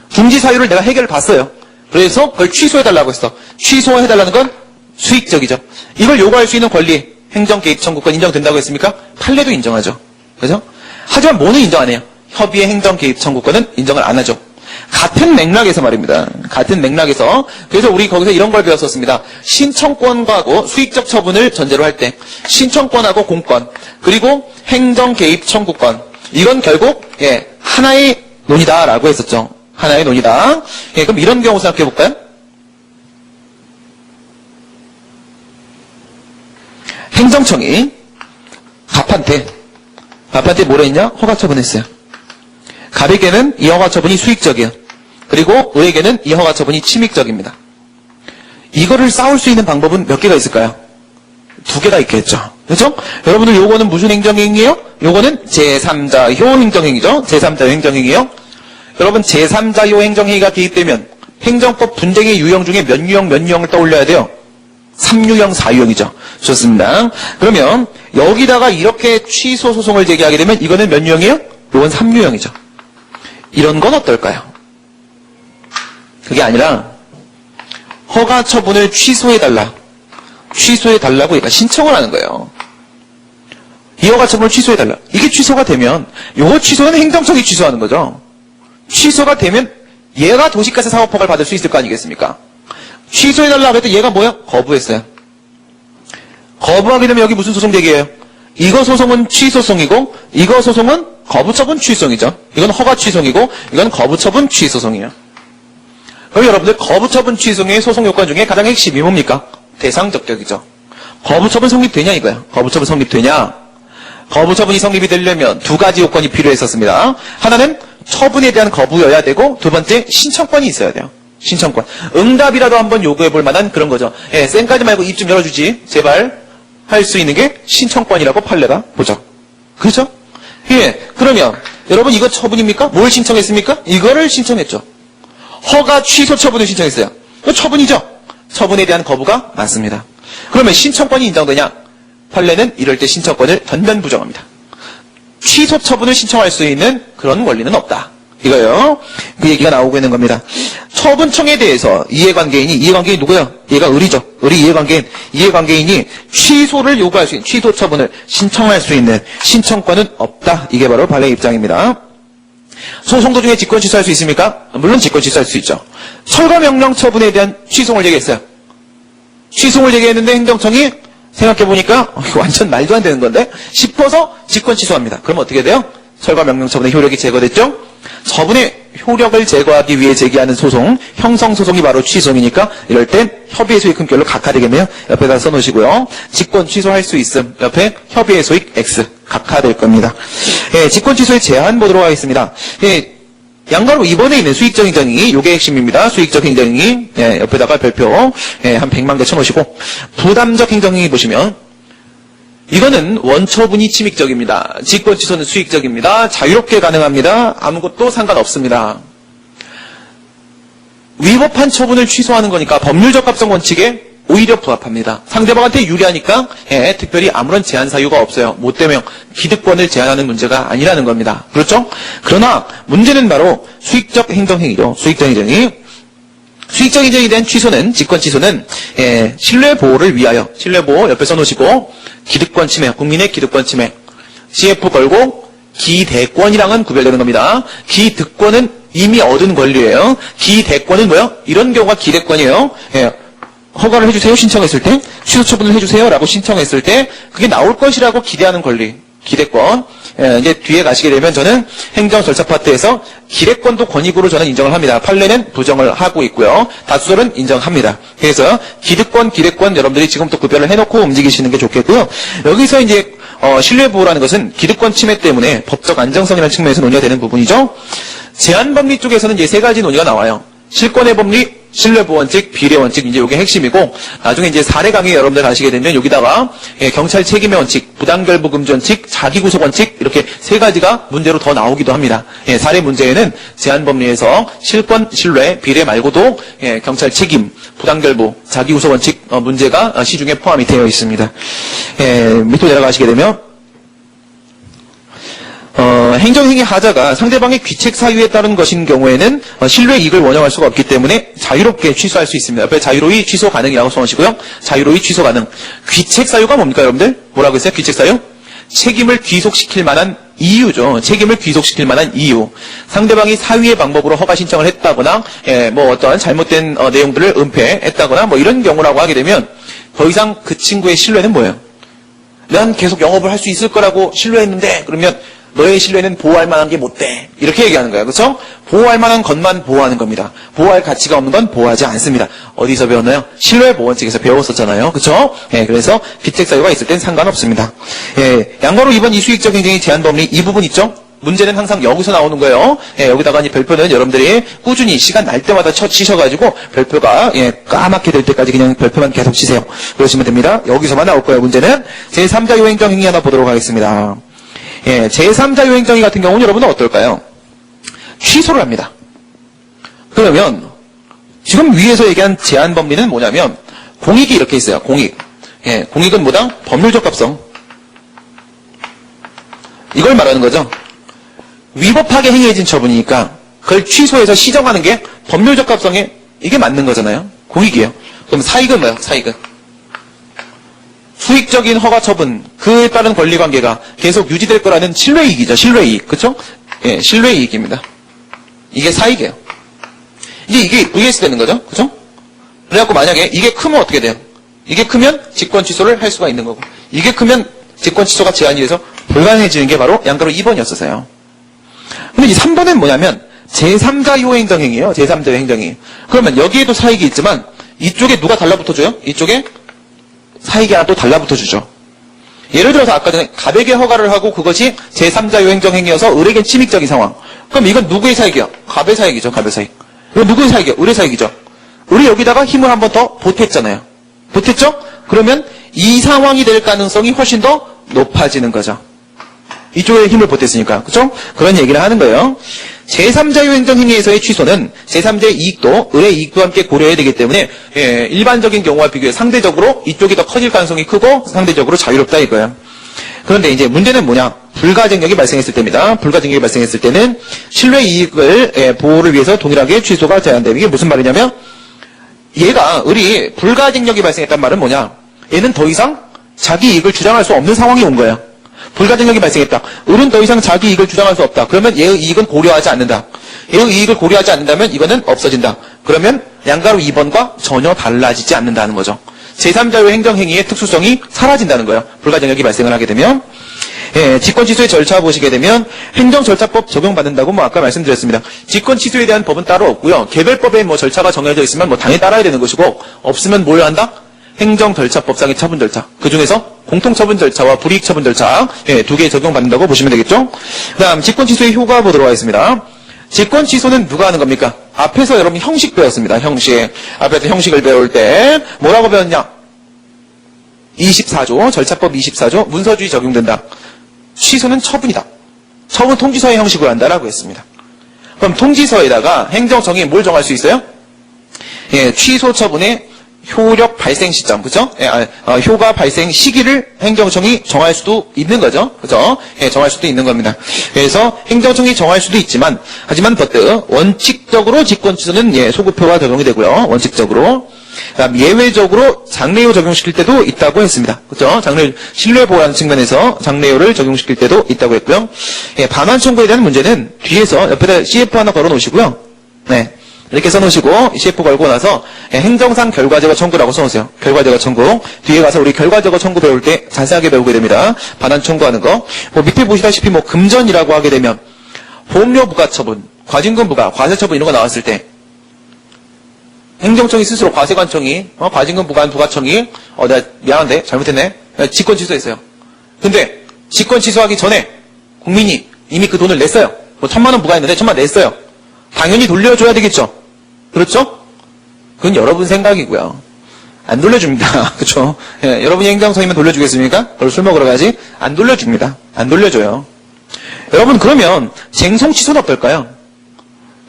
중지 사유를 내가 해결을 봤어요. 그래서 그걸 취소해달라고 했어. 취소해달라는 건 수익적이죠. 이걸 요구할 수 있는 권리, 행정개입 청구권 인정된다고 했습니까? 판례도 인정하죠. 그죠? 하지만 뭐는 인정 안 해요? 협의의 행정개입 청구권은 인정을 안 하죠. 같은 맥락에서 말입니다. 같은 맥락에서. 그래서 우리 거기서 이런 걸 배웠었습니다. 신청권하고 수익적 처분을 전제로 할 때, 신청권하고 공권, 그리고 행정개입 청구권. 이건 결국, 예, 하나의 논이다라고 했었죠. 하나의 논이다. 예, 그럼 이런 경우 생각해 볼까요? 행정청이 갑한테 뭐라 했냐? 허가 처분했어요. 갑에게는 이 허가 처분이 수익적이에요. 그리고 의에게는 이 허가 처분이 침익적입니다. 이거를 싸울 수 있는 방법은 몇 개가 있을까요? 2개가 있겠죠. 그렇죠? 여러분들 요거는 무슨 행정행위예요? 요거는 제3자효 행정행위죠. 제3자효 행정행위예요. 여러분 제3자효 행정행위가 개입되면 행정법 분쟁의 유형 중에 몇 유형을 떠올려야 돼요? 3유형, 4유형이죠. 좋습니다. 그러면 여기다가 이렇게 취소 소송을 제기하게 되면 이거는 몇 유형이에요? 이건 3유형이죠. 이런 건 어떨까요? 그게 아니라 허가 처분을 취소해달라고 얘가 신청을 하는 거예요. 이 허가 처분을 취소해달라. 이게 취소가 되면 요거 취소는 행정청이 취소하는 거죠. 취소가 되면 얘가 도시가세 사업허가를 받을 수 있을 거 아니겠습니까? 취소해달라고 해도 얘가 뭐야? 거부했어요. 거부하게 되면 여기 무슨 소송 제기예요? 이거 소송은 취소송이고 이거 소송은 거부처분 취소송이죠. 이건 허가 취소송이고 이건 거부처분 취소송이에요. 그럼 여러분들 거부처분 취소송의 소송 요건 중에 가장 핵심이 뭡니까? 대상적격이죠. 거부처분 성립되냐 이거야. 거부처분 성립되냐? 거부처분이 성립이 되려면 2가지 요건이 필요했었습니다. 하나는 처분에 대한 거부여야 되고 2번째 신청권이 있어야 돼요. 신청권. 응답이라도 한번 요구해 볼 만한 그런 거죠. 예, 쌩까지 말고 입 좀 열어주지. 제발. 할 수 있는 게 신청권이라고 판례가 보죠. 그렇죠? 예. 그러면 여러분 이거 처분입니까? 뭘 신청했습니까? 이거를 신청했죠. 허가 취소 처분을 신청했어요. 이거 처분이죠? 처분에 대한 거부가 많습니다. 그러면 신청권이 인정되냐? 판례는 이럴 때 신청권을 전면 부정합니다. 취소 처분을 신청할 수 있는 그런 권리는 없다. 이거요. 그 얘기가 나오고 있는 겁니다. 처분청에 대해서 이해관계인이 누구예요? 얘가 을이죠. 을이 이해관계인이 취소를 요구할 수 있는, 취소 처분을 신청할 수 있는 신청권은 없다. 이게 바로 판례 입장입니다. 소송 도중에 직권 취소할 수 있습니까? 물론 직권 취소할 수 있죠. 철거명령 처분에 대한 취소를 제기했어요. 취소를 제기했는데 행정청이 생각해보니까 이거 완전 말도 안 되는 건데 싶어서 직권 취소합니다. 그럼 어떻게 돼요? 철거명령 처분의 효력이 제거됐죠? 처분의 효력을 제거하기 위해 제기하는 소송, 형성소송이 바로 취소이니까 이럴 땐 협의의 소익 큰결로 각하되겠네요. 옆에다 써놓으시고요. 직권 취소할 수 있음. 옆에 협의의 소익 X 각하될 겁니다. 예, 직권 취소의 제한 보도록 하겠습니다. 예, 양가로 이번에 있는 수익적 행정행위, 요게 핵심입니다. 수익적 행정행위, 예, 옆에다가 별표, 예, 한 100만 개 쳐놓으시고, 부담적 행정행위 보시면, 이거는 원처분이 침익적입니다. 직권 취소는 수익적입니다. 자유롭게 가능합니다. 아무것도 상관없습니다. 위법한 처분을 취소하는 거니까 법률 적합성 원칙에 오히려 부합합니다. 상대방한테 유리하니까 예, 특별히 아무런 제한 사유가 없어요. 뭐 때문에 기득권을 제한하는 문제가 아니라는 겁니다. 그렇죠? 그러나 문제는 바로 수익적 행정행위죠. 수익적 행정행위. 수익적 행정에 대한 취소는, 직권 취소는 예, 신뢰 보호를 위하여, 신뢰 보호 옆에 써놓으시고 기득권 침해, 국민의 기득권 침해, CF 걸고 기대권이랑은 구별되는 겁니다. 기득권은 이미 얻은 권리예요. 기대권은 뭐예요? 이런 경우가 기대권이에요. 예, 허가를 해주세요 신청했을 때, 취소 처분을 해주세요 라고 신청했을 때 그게 나올 것이라고 기대하는 권리, 기대권. 예, 이제 뒤에 가시게 되면 저는 행정 절차 파트에서 기대권도 권익으로 저는 인정을 합니다. 판례는 부정을 하고 있고요. 다수설은 인정합니다. 그래서 기득권, 기대권 여러분들이 지금부터 구별을 해놓고 움직이시는 게 좋겠고요. 여기서 이제 신뢰보호라는 것은 기득권 침해 때문에 법적 안정성이라는 측면에서 논의가 되는 부분이죠. 제한법리 쪽에서는 이제 3가지 논의가 나와요. 실권의 법리, 신뢰보원칙, 비례원칙, 이제 이게 핵심이고, 나중에 이제 사례 강의 여러분들 가시게 되면 여기다가 경찰 책임의 원칙, 부당결부금지원칙, 자기구속원칙, 이렇게 세 가지가 문제로 더 나오기도 합니다. 사례 문제에는 제한법리에서 실권, 신뢰, 비례 말고도 경찰 책임, 부당결부, 자기구속원칙 문제가 시중에 포함이 되어 있습니다. 밑으로 내려가시게 되면, 행정행위 하자가 상대방의 귀책 사유에 따른 것인 경우에는 신뢰 이익을 원형할 수가 없기 때문에 자유롭게 취소할 수 있습니다. 옆에 자유로이 취소 가능이라고 써놓으시고요. 자유로이 취소 가능. 귀책 사유가 뭡니까, 여러분들? 뭐라고 했어요? 귀책 사유? 책임을 귀속시킬 만한 이유죠. 책임을 귀속시킬 만한 이유. 상대방이 사위의 방법으로 허가 신청을 했다거나, 뭐 어떠한 잘못된 내용들을 은폐했다거나, 뭐 이런 경우라고 하게 되면 더 이상 그 친구의 신뢰는 뭐예요? 난 계속 영업을 할 수 있을 거라고 신뢰했는데, 그러면 너의 신뢰는 보호할 만한 게 못 돼. 이렇게 얘기하는 거예요. 그렇죠? 보호할 만한 것만 보호하는 겁니다. 보호할 가치가 없는 건 보호하지 않습니다. 어디서 배웠나요? 신뢰보원칙에서 배웠었잖아요. 그렇죠? 그래서 귀책 사유가 있을 땐 상관없습니다. 양가로 2번 이수익적 행정의 제한법리 이 부분 있죠? 문제는 항상 여기서 나오는 거예요. 여기다가 이 별표는 여러분들이 꾸준히 시간 날 때마다 치셔가지고 별표가 까맣게 될 때까지 그냥 별표만 계속 치세요. 그러시면 됩니다. 여기서만 나올 거예요. 문제는 제3자 요행정 행위 하나 보도록 하겠습니다. 제3자 요행정의 같은 경우는 여러분은 어떨까요? 취소를 합니다. 그러면 지금 위에서 얘기한 제한법리는 뭐냐면 공익이 이렇게 있어요. 공익. 공익은 뭐다? 법률적 합성. 이걸 말하는 거죠. 위법하게 행해진 처분이니까 그걸 취소해서 시정하는 게 법률적 합성에 이게 맞는 거잖아요. 공익이에요. 그럼 사익은 뭐예요? 사익은? 수익적인 허가 처분, 그에 따른 권리관계가 계속 유지될 거라는 신뢰이익이죠. 신뢰이익. 그쵸? 신뢰이익입니다. 이게 사익이에요. 이게 vs 되는 거죠. 그쵸? 그래갖고 만약에 이게 크면 어떻게 돼요? 이게 크면 직권 취소를 할 수가 있는 거고, 이게 크면 직권 취소가 제한이 돼서 불가능해지는 게 바로 양가로 2번이었어요. 근데 이 3번은 뭐냐면 제3자 요행정행이에요. 제3자 요행정행. 그러면 여기에도 사익이 있지만 이쪽에 누가 달라붙어줘요? 이쪽에 사익이 하나 또 달라붙어주죠. 예를 들어서 아까 전에 갑에게 허가를 하고 그것이 제3자 요행정 행위여서 을에겐 침익적인 상황. 그럼 이건 누구의 사익이야? 갑의 사익이죠. 갑의 사익. 이건 누구의 사익이야? 을의 사익이죠. 을이 여기다가 힘을 한 번 더 보탰잖아요. 보탰죠? 그러면 이 상황이 될 가능성이 훨씬 더 높아지는 거죠. 이쪽에 힘을 보탰으니까. 그렇죠? 그런 얘기를 하는 거예요. 제3자 요행정 행위에서의 취소는 제3자의 이익도 을의 이익도 함께 고려해야 되기 때문에 일반적인 경우와 비교해 상대적으로 이쪽이 더 커질 가능성이 크고 상대적으로 자유롭다 이거예요. 그런데 이제 문제는 뭐냐? 불가증력이 발생했을 때입니다. 불가증력이 발생했을 때는 신뢰 이익을 보호를 위해서 동일하게 취소가 제한돼요. 이게 무슨 말이냐면 얘가 을이 불가증력이 발생했단 말은 뭐냐? 얘는 더 이상 자기 이익을 주장할 수 없는 상황이 온 거예요. 불가증력이 발생했다. 을은 더 이상 자기 이익을 주장할 수 없다. 그러면 얘의 이익은 고려하지 않는다. 얘의 이익을 고려하지 않는다면 이거는 없어진다. 그러면 양가로 2번과 전혀 달라지지 않는다는 거죠. 제3자의 행정행위의 특수성이 사라진다는 거예요. 불가증력이 발생을 하게 되면. 직권 취소의 절차 보시게 되면 행정절차법 적용받는다고 아까 말씀드렸습니다. 직권 취소에 대한 법은 따로 없고요. 개별법에 절차가 정해져 있으면 당연히 따라야 되는 것이고 없으면 뭘 한다? 행정절차법상의 처분 절차. 그 중에서 공통처분 절차와 불이익처분 절차 두 개 적용받는다고 보시면 되겠죠. 그 다음 직권 취소의 효과 보도록 하겠습니다. 직권 취소는 누가 하는 겁니까? 앞에서 여러분 형식 배웠습니다. 형식. 앞에서 형식을 배울 때 뭐라고 배웠냐? 24조 절차법 24조 문서주의 적용된다. 취소는 처분이다. 처분 통지서의 형식으로 한다라고 했습니다. 그럼 통지서에다가 행정청이 뭘 정할 수 있어요? 취소 처분의 효력 발생 시점, 그죠? 효과 발생 시기를 행정청이 정할 수도 있는 거죠. 그죠? 정할 수도 있는 겁니다. 그래서 행정청이 정할 수도 있지만, 하지만 원칙적으로 직권 취소는 소급효가 적용이 되고요. 원칙적으로. 그다음 예외적으로 장래효 적용시킬 때도 있다고 했습니다. 그죠? 신뢰 보호하는 측면에서 장래효를 적용시킬 때도 있다고 했고요. 반환 청구에 대한 문제는 뒤에서 옆에다 CF 하나 걸어 놓으시고요. 이렇게 써놓으시고 CF 걸고 나서 행정상 결과제거 청구라고 써놓으세요. 결과제거 청구. 뒤에 가서 우리 결과제거 청구 배울 때 자세하게 배우게 됩니다. 반환 청구하는 거. 밑에 보시다시피 금전이라고 하게 되면 보험료 부과 처분, 과징금 부과, 과세 처분 이런 거 나왔을 때 행정청이 스스로 과세관청이 과징금 부과 부과청이 내가 미안한데 잘못했네. 직권 취소했어요. 근데 직권 취소하기 전에 국민이 이미 그 돈을 냈어요. 1,000만 원 부과했는데 1,000만 원 냈어요. 당연히 돌려줘야 되겠죠. 그렇죠? 그건 여러분 생각이고요. 안 돌려줍니다. 그쵸? 예, 여러분이 행정성이면 돌려주겠습니까? 그걸 술 먹으러 가지? 안 돌려줍니다. 안 돌려줘요. 여러분, 그러면 쟁송 취소는 어떨까요?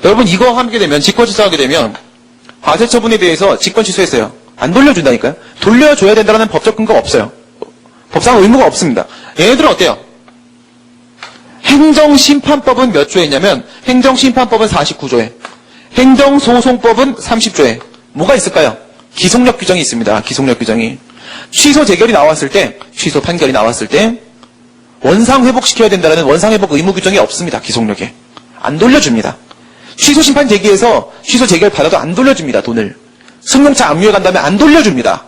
여러분, 이거 하게 되면, 직권 취소하게 되면, 과세 처분에 대해서 직권 취소했어요. 안 돌려준다니까요? 돌려줘야 된다는 법적 근거가 없어요. 법상 의무가 없습니다. 얘네들은 어때요? 행정심판법은 몇 조에 있냐면, 행정심판법은 49조에, 행정소송법은 30조에, 뭐가 있을까요? 기속력 규정이 있습니다. 기속력 규정이. 취소 재결이 나왔을 때, 취소 판결이 나왔을 때, 원상 회복시켜야 된다는 원상 회복 의무 규정이 없습니다. 기속력에. 안 돌려줍니다. 취소 심판 제기해서 취소 재결 받아도 안 돌려줍니다. 돈을. 승용차 압류해 간 다음에 안 돌려줍니다.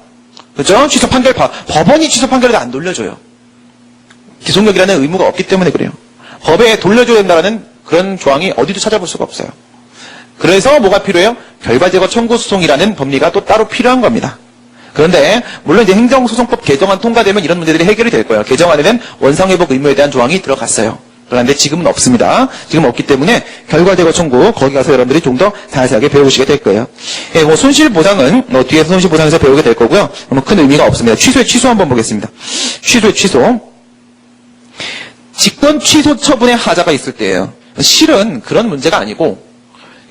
그죠? 취소 판결, 법원이 취소 판결에도 안 돌려줘요. 기속력이라는 의무가 없기 때문에 그래요. 법에 돌려줘야 된다는 그런 조항이 어디도 찾아볼 수가 없어요. 그래서 뭐가 필요해요? 결과제거 청구 소송이라는 법리가 또 따로 필요한 겁니다. 그런데 물론 이제 행정소송법 개정안 통과되면 이런 문제들이 해결이 될 거예요. 개정안에는 원상회복 의무에 대한 조항이 들어갔어요. 그런데 지금은 없습니다. 지금 없기 때문에 결과제거 청구 거기 가서 여러분들이 좀 더 자세하게 배우시게 될 거예요. 예, 뭐 손실보상은 뒤에서 손실보상에서 배우게 될 거고요. 뭐 큰 의미가 없습니다. 취소의 취소 한번 보겠습니다. 취소의 취소. 직권 취소 처분의 하자가 있을 때예요. 실은 그런 문제가 아니고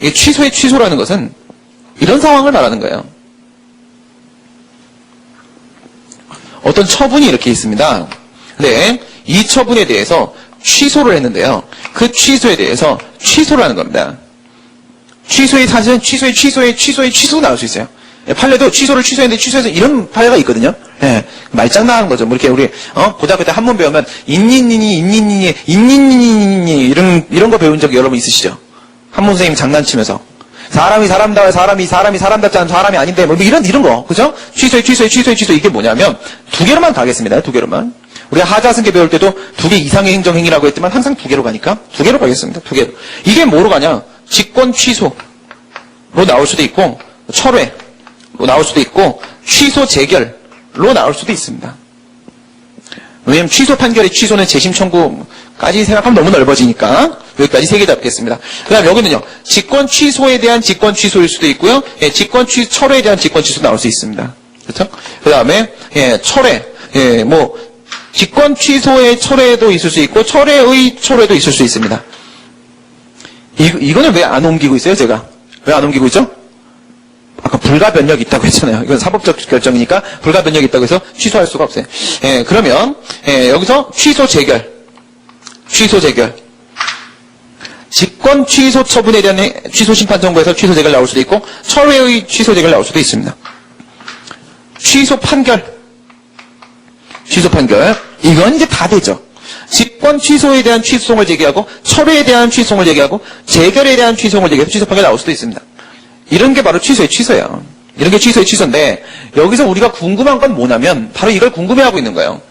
이 취소의 취소라는 것은 이런 상황을 말하는 거예요. 어떤 처분이 이렇게 있습니다. 근데 이 처분에 대해서 취소를 했는데요. 그 취소에 대해서 취소를 하는 겁니다. 취소의 사실은 취소가 나올 수 있어요. 판례도 취소를 취소했는데 취소해서 이런 판례가 있거든요. 예, 말장난하는 거죠. 뭐 이렇게 우리 고등학교 때 한문 배우면 인니니니 이런 거 배운 적 여러분 있으시죠? 한문 선생님이 장난치면서 사람이 사람답지 않은 사람이 아닌데 뭐 이런 거 그죠? 취소 이게 뭐냐면 두 개로만 가겠습니다. 두 개로만. 우리가 하자승계 배울 때도 2개 이상의 행정행위라고 했지만 항상 2개로 가니까 2개로 가겠습니다. 2개로. 이게 뭐로 가냐? 직권 취소로 나올 수도 있고 철회로 나올 수도 있고 취소 재결로 나올 수도 있습니다. 왜냐면 취소 판결의 취소는 재심 청구까지 생각하면 너무 넓어지니까 여기까지 3개 잡겠습니다. 그 다음에 여기는요. 직권 취소에 대한 직권 취소일 수도 있고요. 예, 직권 취소, 철회에 대한 직권 취소 나올 수 있습니다. 그렇죠? 그 다음에 예, 철회. 예, 뭐 직권 취소의 철회도 있을 수 있고 철회의 철회도 있을 수 있습니다. 이거는 왜 안 옮기고 있어요, 제가? 왜 안 옮기고 있죠? 아까 불가변력이 있다고 했잖아요. 이건 사법적 결정이니까 불가변력이 있다고 해서 취소할 수가 없어요. 예, 그러면 여기서 취소 재결. 직권 취소 처분에 대한 취소 심판 청구에서 취소 재결 나올 수도 있고 철회의 취소 재결 나올 수도 있습니다. 취소 판결. 이건 이제 다 되죠. 직권 취소에 대한 취소송을 제기하고 철회에 대한 취소송을 제기하고 재결에 대한 취소송을 제기해서 취소 판결 나올 수도 있습니다. 이런 게 바로 취소의 취소예요. 이런 게 취소의 취소인데 여기서 우리가 궁금한 건 뭐냐면 바로 이걸 궁금해하고 있는 거예요.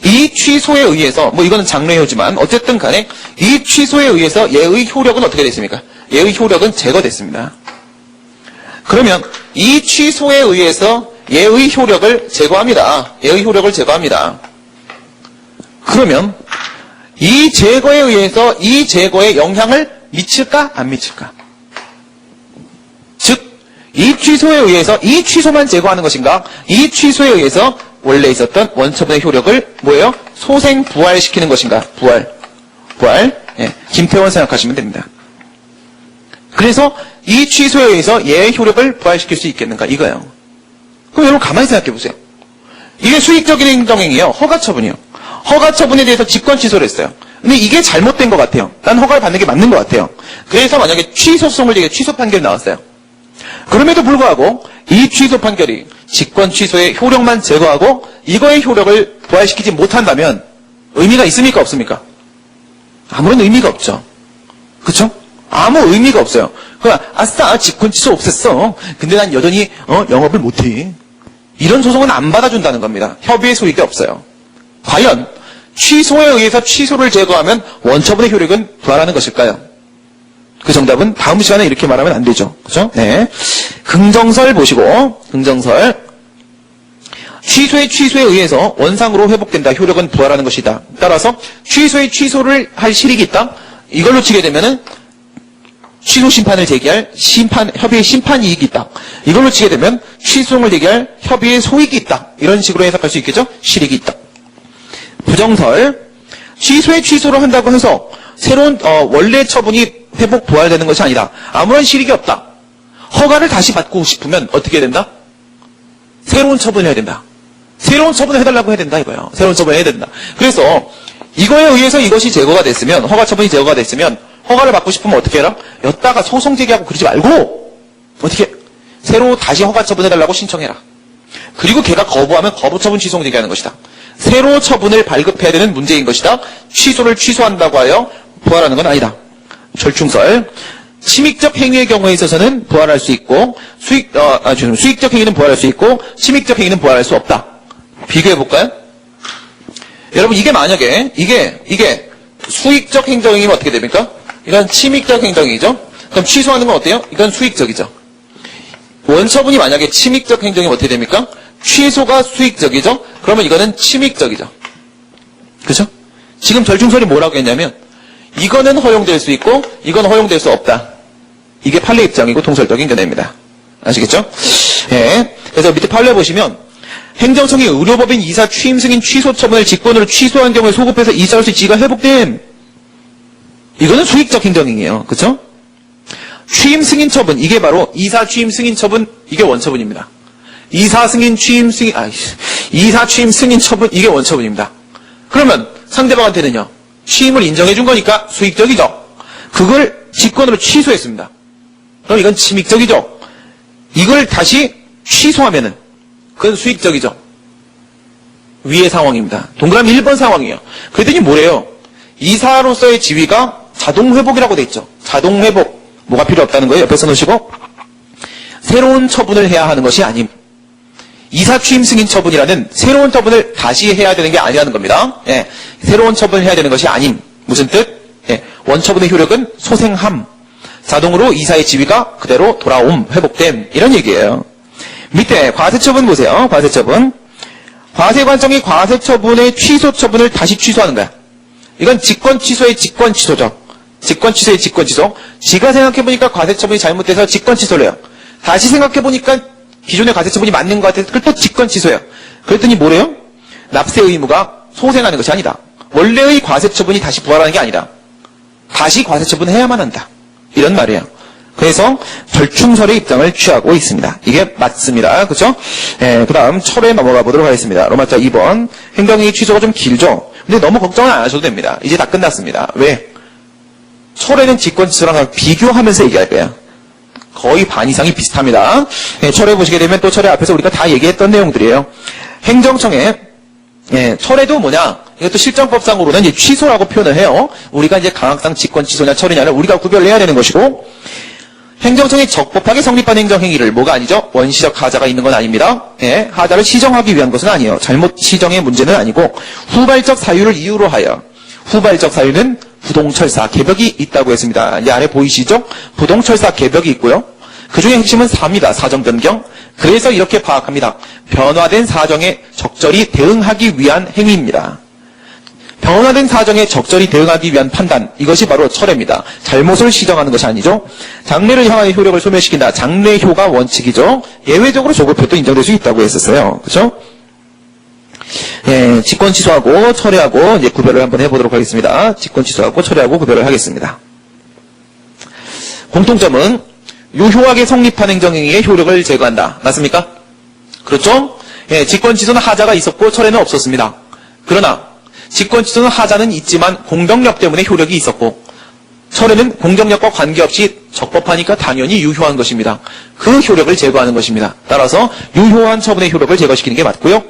이 취소에 의해서 뭐 이거는 장래효지만 어쨌든 간에 이 취소에 의해서 얘의 효력은 어떻게 됐습니까? 얘의 효력은 제거됐습니다. 그러면 이 취소에 의해서 얘의 효력을 제거합니다. 그러면 이 제거에 의해서 이 제거에 영향을 미칠까? 안 미칠까? 즉, 이 취소에 의해서 이 취소만 제거하는 것인가? 이 취소에 의해서 원래 있었던 원처분의 효력을 뭐예요? 소생 부활시키는 것인가? 부활. 예, 김태원 생각하시면 됩니다. 그래서 이 취소에 의해서 얘의 효력을 부활시킬 수 있겠는가? 이거예요. 그럼 여러분 가만히 생각해 보세요. 이게 수익적인 행정행위예요. 허가처분이요. 허가처분에 대해서 직권 취소를 했어요. 근데 이게 잘못된 것 같아요. 난 허가를 받는 게 맞는 것 같아요. 그래서 만약에 취소송을 제기해 취소 판결이 나왔어요. 그럼에도 불구하고 이 취소 판결이 직권 취소의 효력만 제거하고 이거의 효력을 부활시키지 못한다면 의미가 있습니까? 없습니까? 아무런 의미가 없죠. 그렇죠? 아무 의미가 없어요. 그러니까 아싸 직권 취소 없앴어. 근데 난 여전히 영업을 못해. 이런 소송은 안 받아준다는 겁니다. 협의의 소익이 없어요. 과연 취소에 의해서 취소를 제거하면 원처분의 효력은 부활하는 것일까요? 그 정답은 다음 시간에 이렇게 말하면 안 되죠. 그죠? 네. 긍정설 보시고, 긍정설. 취소에 의해서 원상으로 회복된다. 효력은 부활하는 것이다. 따라서 취소를 할 실익이 있다. 이걸로 치게 되면은 취소 심판을 제기할 협의의 심판 이익이 있다. 이걸로 치게 되면 취소를 제기할 협의의 소익이 있다. 이런 식으로 해석할 수 있겠죠? 실익이 있다. 부정설. 취소에 취소를 한다고 해서 새로운 원래 처분이 회복 부활되는 것이 아니다. 아무런 실익이 없다. 허가를 다시 받고 싶으면 어떻게 해야 된다? 새로운 처분을 해야 된다. 새로운 처분을 해달라고 해야 된다 이거예요. 새로운 처분을 해야 된다. 그래서 이거에 의해서 이것이 제거가 됐으면, 허가 처분이 제거가 됐으면 허가를 받고 싶으면 어떻게 해라? 여따가 소송 제기하고 그러지 말고 어떻게 새로 다시 허가 처분해달라고 신청해라. 그리고 걔가 거부하면 거부 처분 취소 제기하는 것이다. 새로 처분을 발급해야 되는 문제인 것이다. 취소를 취소한다고 하여 부활하는 건 아니다. 절충설. 침익적 행위의 경우에 있어서는 부활할 수 있고 수익적 행위는 부활할 수 있고 침익적 행위는 부활할 수 없다. 비교해 볼까요? 여러분 이게 만약에 이게 수익적 행정이면 어떻게 됩니까? 이건 침익적 행정이죠. 그럼 취소하는 건 어때요? 이건 수익적이죠. 원처분이 만약에 침익적 행정이면 어떻게 됩니까? 취소가 수익적이죠. 그러면 이거는 침익적이죠. 그렇죠? 지금 절충설이 뭐라고 했냐면 이거는 허용될 수 있고 이건 허용될 수 없다. 이게 판례 입장이고 통설적인 견해입니다. 아시겠죠? 예. 그래서 밑에 판례 보시면 행정청이 의료법인 이사 취임 승인 취소 처분을 직권으로 취소한 경우에 소급해서 이사로서의 지위가 회복됨. 이거는 수익적 행정이에요. 그렇죠? 취임 승인 처분, 이게 바로 이사 취임 승인 처분, 이게 원처분입니다. 이사 취임 승인 처분, 이게 원처분입니다. 그러면 상대방한테는요, 취임을 인정해 준 거니까 수익적이죠. 그걸 직권으로 취소했습니다. 그럼 이건 침익적이죠. 이걸 다시 취소하면은 그건 수익적이죠. 위의 상황입니다. 동그라미 1번 상황이에요. 그랬더니 뭐래요? 이사로서의 지위가 자동회복이라고 돼 있죠. 자동회복. 뭐가 필요 없다는 거예요? 옆에 써놓으시고. 새로운 처분을 해야 하는 것이 아님. 이사 취임 승인 처분이라는 새로운 처분을 다시 해야 되는 게 아니라는 겁니다. 예. 새로운 처분을 해야 되는 것이 아님. 무슨 뜻? 예. 원처분의 효력은 소생함. 자동으로 이사의 지위가 그대로 돌아옴, 회복됨. 이런 얘기예요. 밑에 과세처분 보세요. 과세처분. 과세관청이 과세처분의 취소 처분을 다시 취소하는 거야. 이건 직권 취소의 직권 취소죠. 직권 취소의 직권 취소. 지가 생각해보니까 과세처분이 잘못돼서 직권 취소를 해요. 다시 생각해보니까 기존의 과세처분이 맞는 것 같아서 그걸 또 직권 취소해요. 그랬더니 뭐래요? 납세 의무가 소생하는 것이 아니다. 원래의 과세처분이 다시 부활하는 게 아니다. 다시 과세처분해야만 한다. 이런 말이에요. 그래서 절충설의 입장을 취하고 있습니다. 이게 맞습니다. 그렇죠? 그 다음 철에 넘어가 보도록 하겠습니다. 로마자 2번. 행정행위 취소가 좀 길죠? 근데 너무 걱정은 안 하셔도 됩니다. 이제 다 끝났습니다. 왜? 철에는 직권취소랑 비교하면서 얘기할 거예요. 거의 반 이상이 비슷합니다. 철에 보시게 되면 또 철에 앞에서 우리가 다 얘기했던 내용들이에요. 행정청에 철에도 뭐냐? 이것도 실정법상으로는 이제 취소라고 표현을 해요. 우리가 이제 강학상 직권 취소냐 철이냐를 우리가 구별을 해야 되는 것이고, 행정청이 적법하게 성립한 행정행위를 뭐가 아니죠? 원시적 하자가 있는 건 아닙니다. 하자를 시정하기 위한 것은 아니에요. 잘못 시정의 문제는 아니고 후발적 사유를 이유로 하여, 후발적 사유는 부동철사 개벽이 있다고 했습니다. 이제 아래 보이시죠? 부동철사 개벽이 있고요. 그 중에 핵심은 4입니다. 사정 변경. 그래서 이렇게 파악합니다. 변화된 사정에 적절히 대응하기 위한 행위입니다. 변화된 사정에 적절히 대응하기 위한 판단, 이것이 바로 철회입니다. 잘못을 시정하는 것이 아니죠. 장래를 향하여 효력을 소멸시킨다. 장래효가 원칙이죠. 예외적으로 조급효도 인정될 수 있다고 했었어요. 그렇죠? 직권 취소하고 철회하고 이제 구별을 한번 해보도록 하겠습니다. 직권 취소하고 철회하고 구별을 하겠습니다. 공통점은 유효하게 성립한 행정행위의 효력을 제거한다. 맞습니까? 그렇죠? 직권 취소는 하자가 있었고 철회는 없었습니다. 그러나 직권 취소는 하자는 있지만 공정력 때문에 효력이 있었고, 철회는 공정력과 관계없이 적법하니까 당연히 유효한 것입니다. 그 효력을 제거하는 것입니다. 따라서 유효한 처분의 효력을 제거시키는 게 맞고요.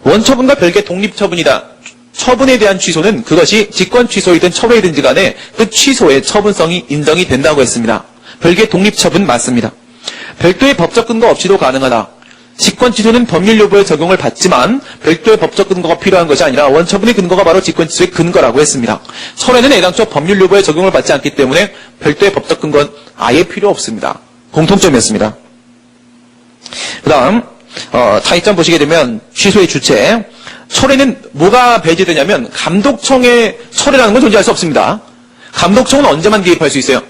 원처분과 별개 독립처분이다. 처분에 대한 취소는 그것이 직권 취소이든 철회이든지 간에 그 취소의 처분성이 인정이 된다고 했습니다. 별개 독립처분 맞습니다. 별도의 법적 근거 없이도 가능하다. 직권 취소는 법률 여부의 적용을 받지만 별도의 법적 근거가 필요한 것이 아니라 원처분의 근거가 바로 직권 취소의 근거라고 했습니다. 철회는 애당초 법률 여부의 적용을 받지 않기 때문에 별도의 법적 근거는 아예 필요 없습니다. 공통점이었습니다. 그 다음 차이점 보시게 되면 취소의 주체. 철회는 뭐가 배제되냐면 감독청의 철회라는 건 존재할 수 없습니다. 감독청은 언제만 개입할 수 있어요?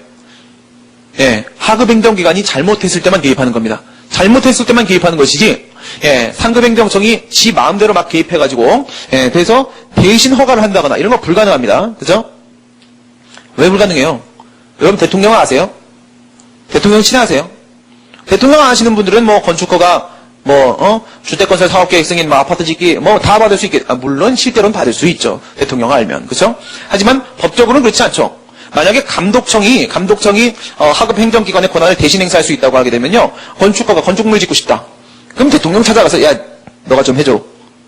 예, 하급 행정기관이 잘못했을 때만 개입하는 겁니다. 잘못했을 때만 개입하는 것이지, 예, 상급 행정청이 지 마음대로 막 개입해가지고, 예, 그래서 대신 허가를 한다거나 이런 거 불가능합니다. 그죠? 왜 불가능해요? 여러분 대통령 아세요? 대통령 친하세요? 대통령 아시는 분들은 뭐 건축허가, 주택건설 사업계획 승인, 아파트 짓기, 다 받을 수 있겠, 물론 실제로는 받을 수 있죠. 대통령 알면. 그죠? 하지만 법적으로는 그렇지 않죠. 만약에 감독청이 하급 행정기관의 권한을 대신 행사할 수 있다고 하게 되면요. 건축가가 건축물 짓고 싶다. 그럼 대통령 찾아가서 야 너가 좀 해줘.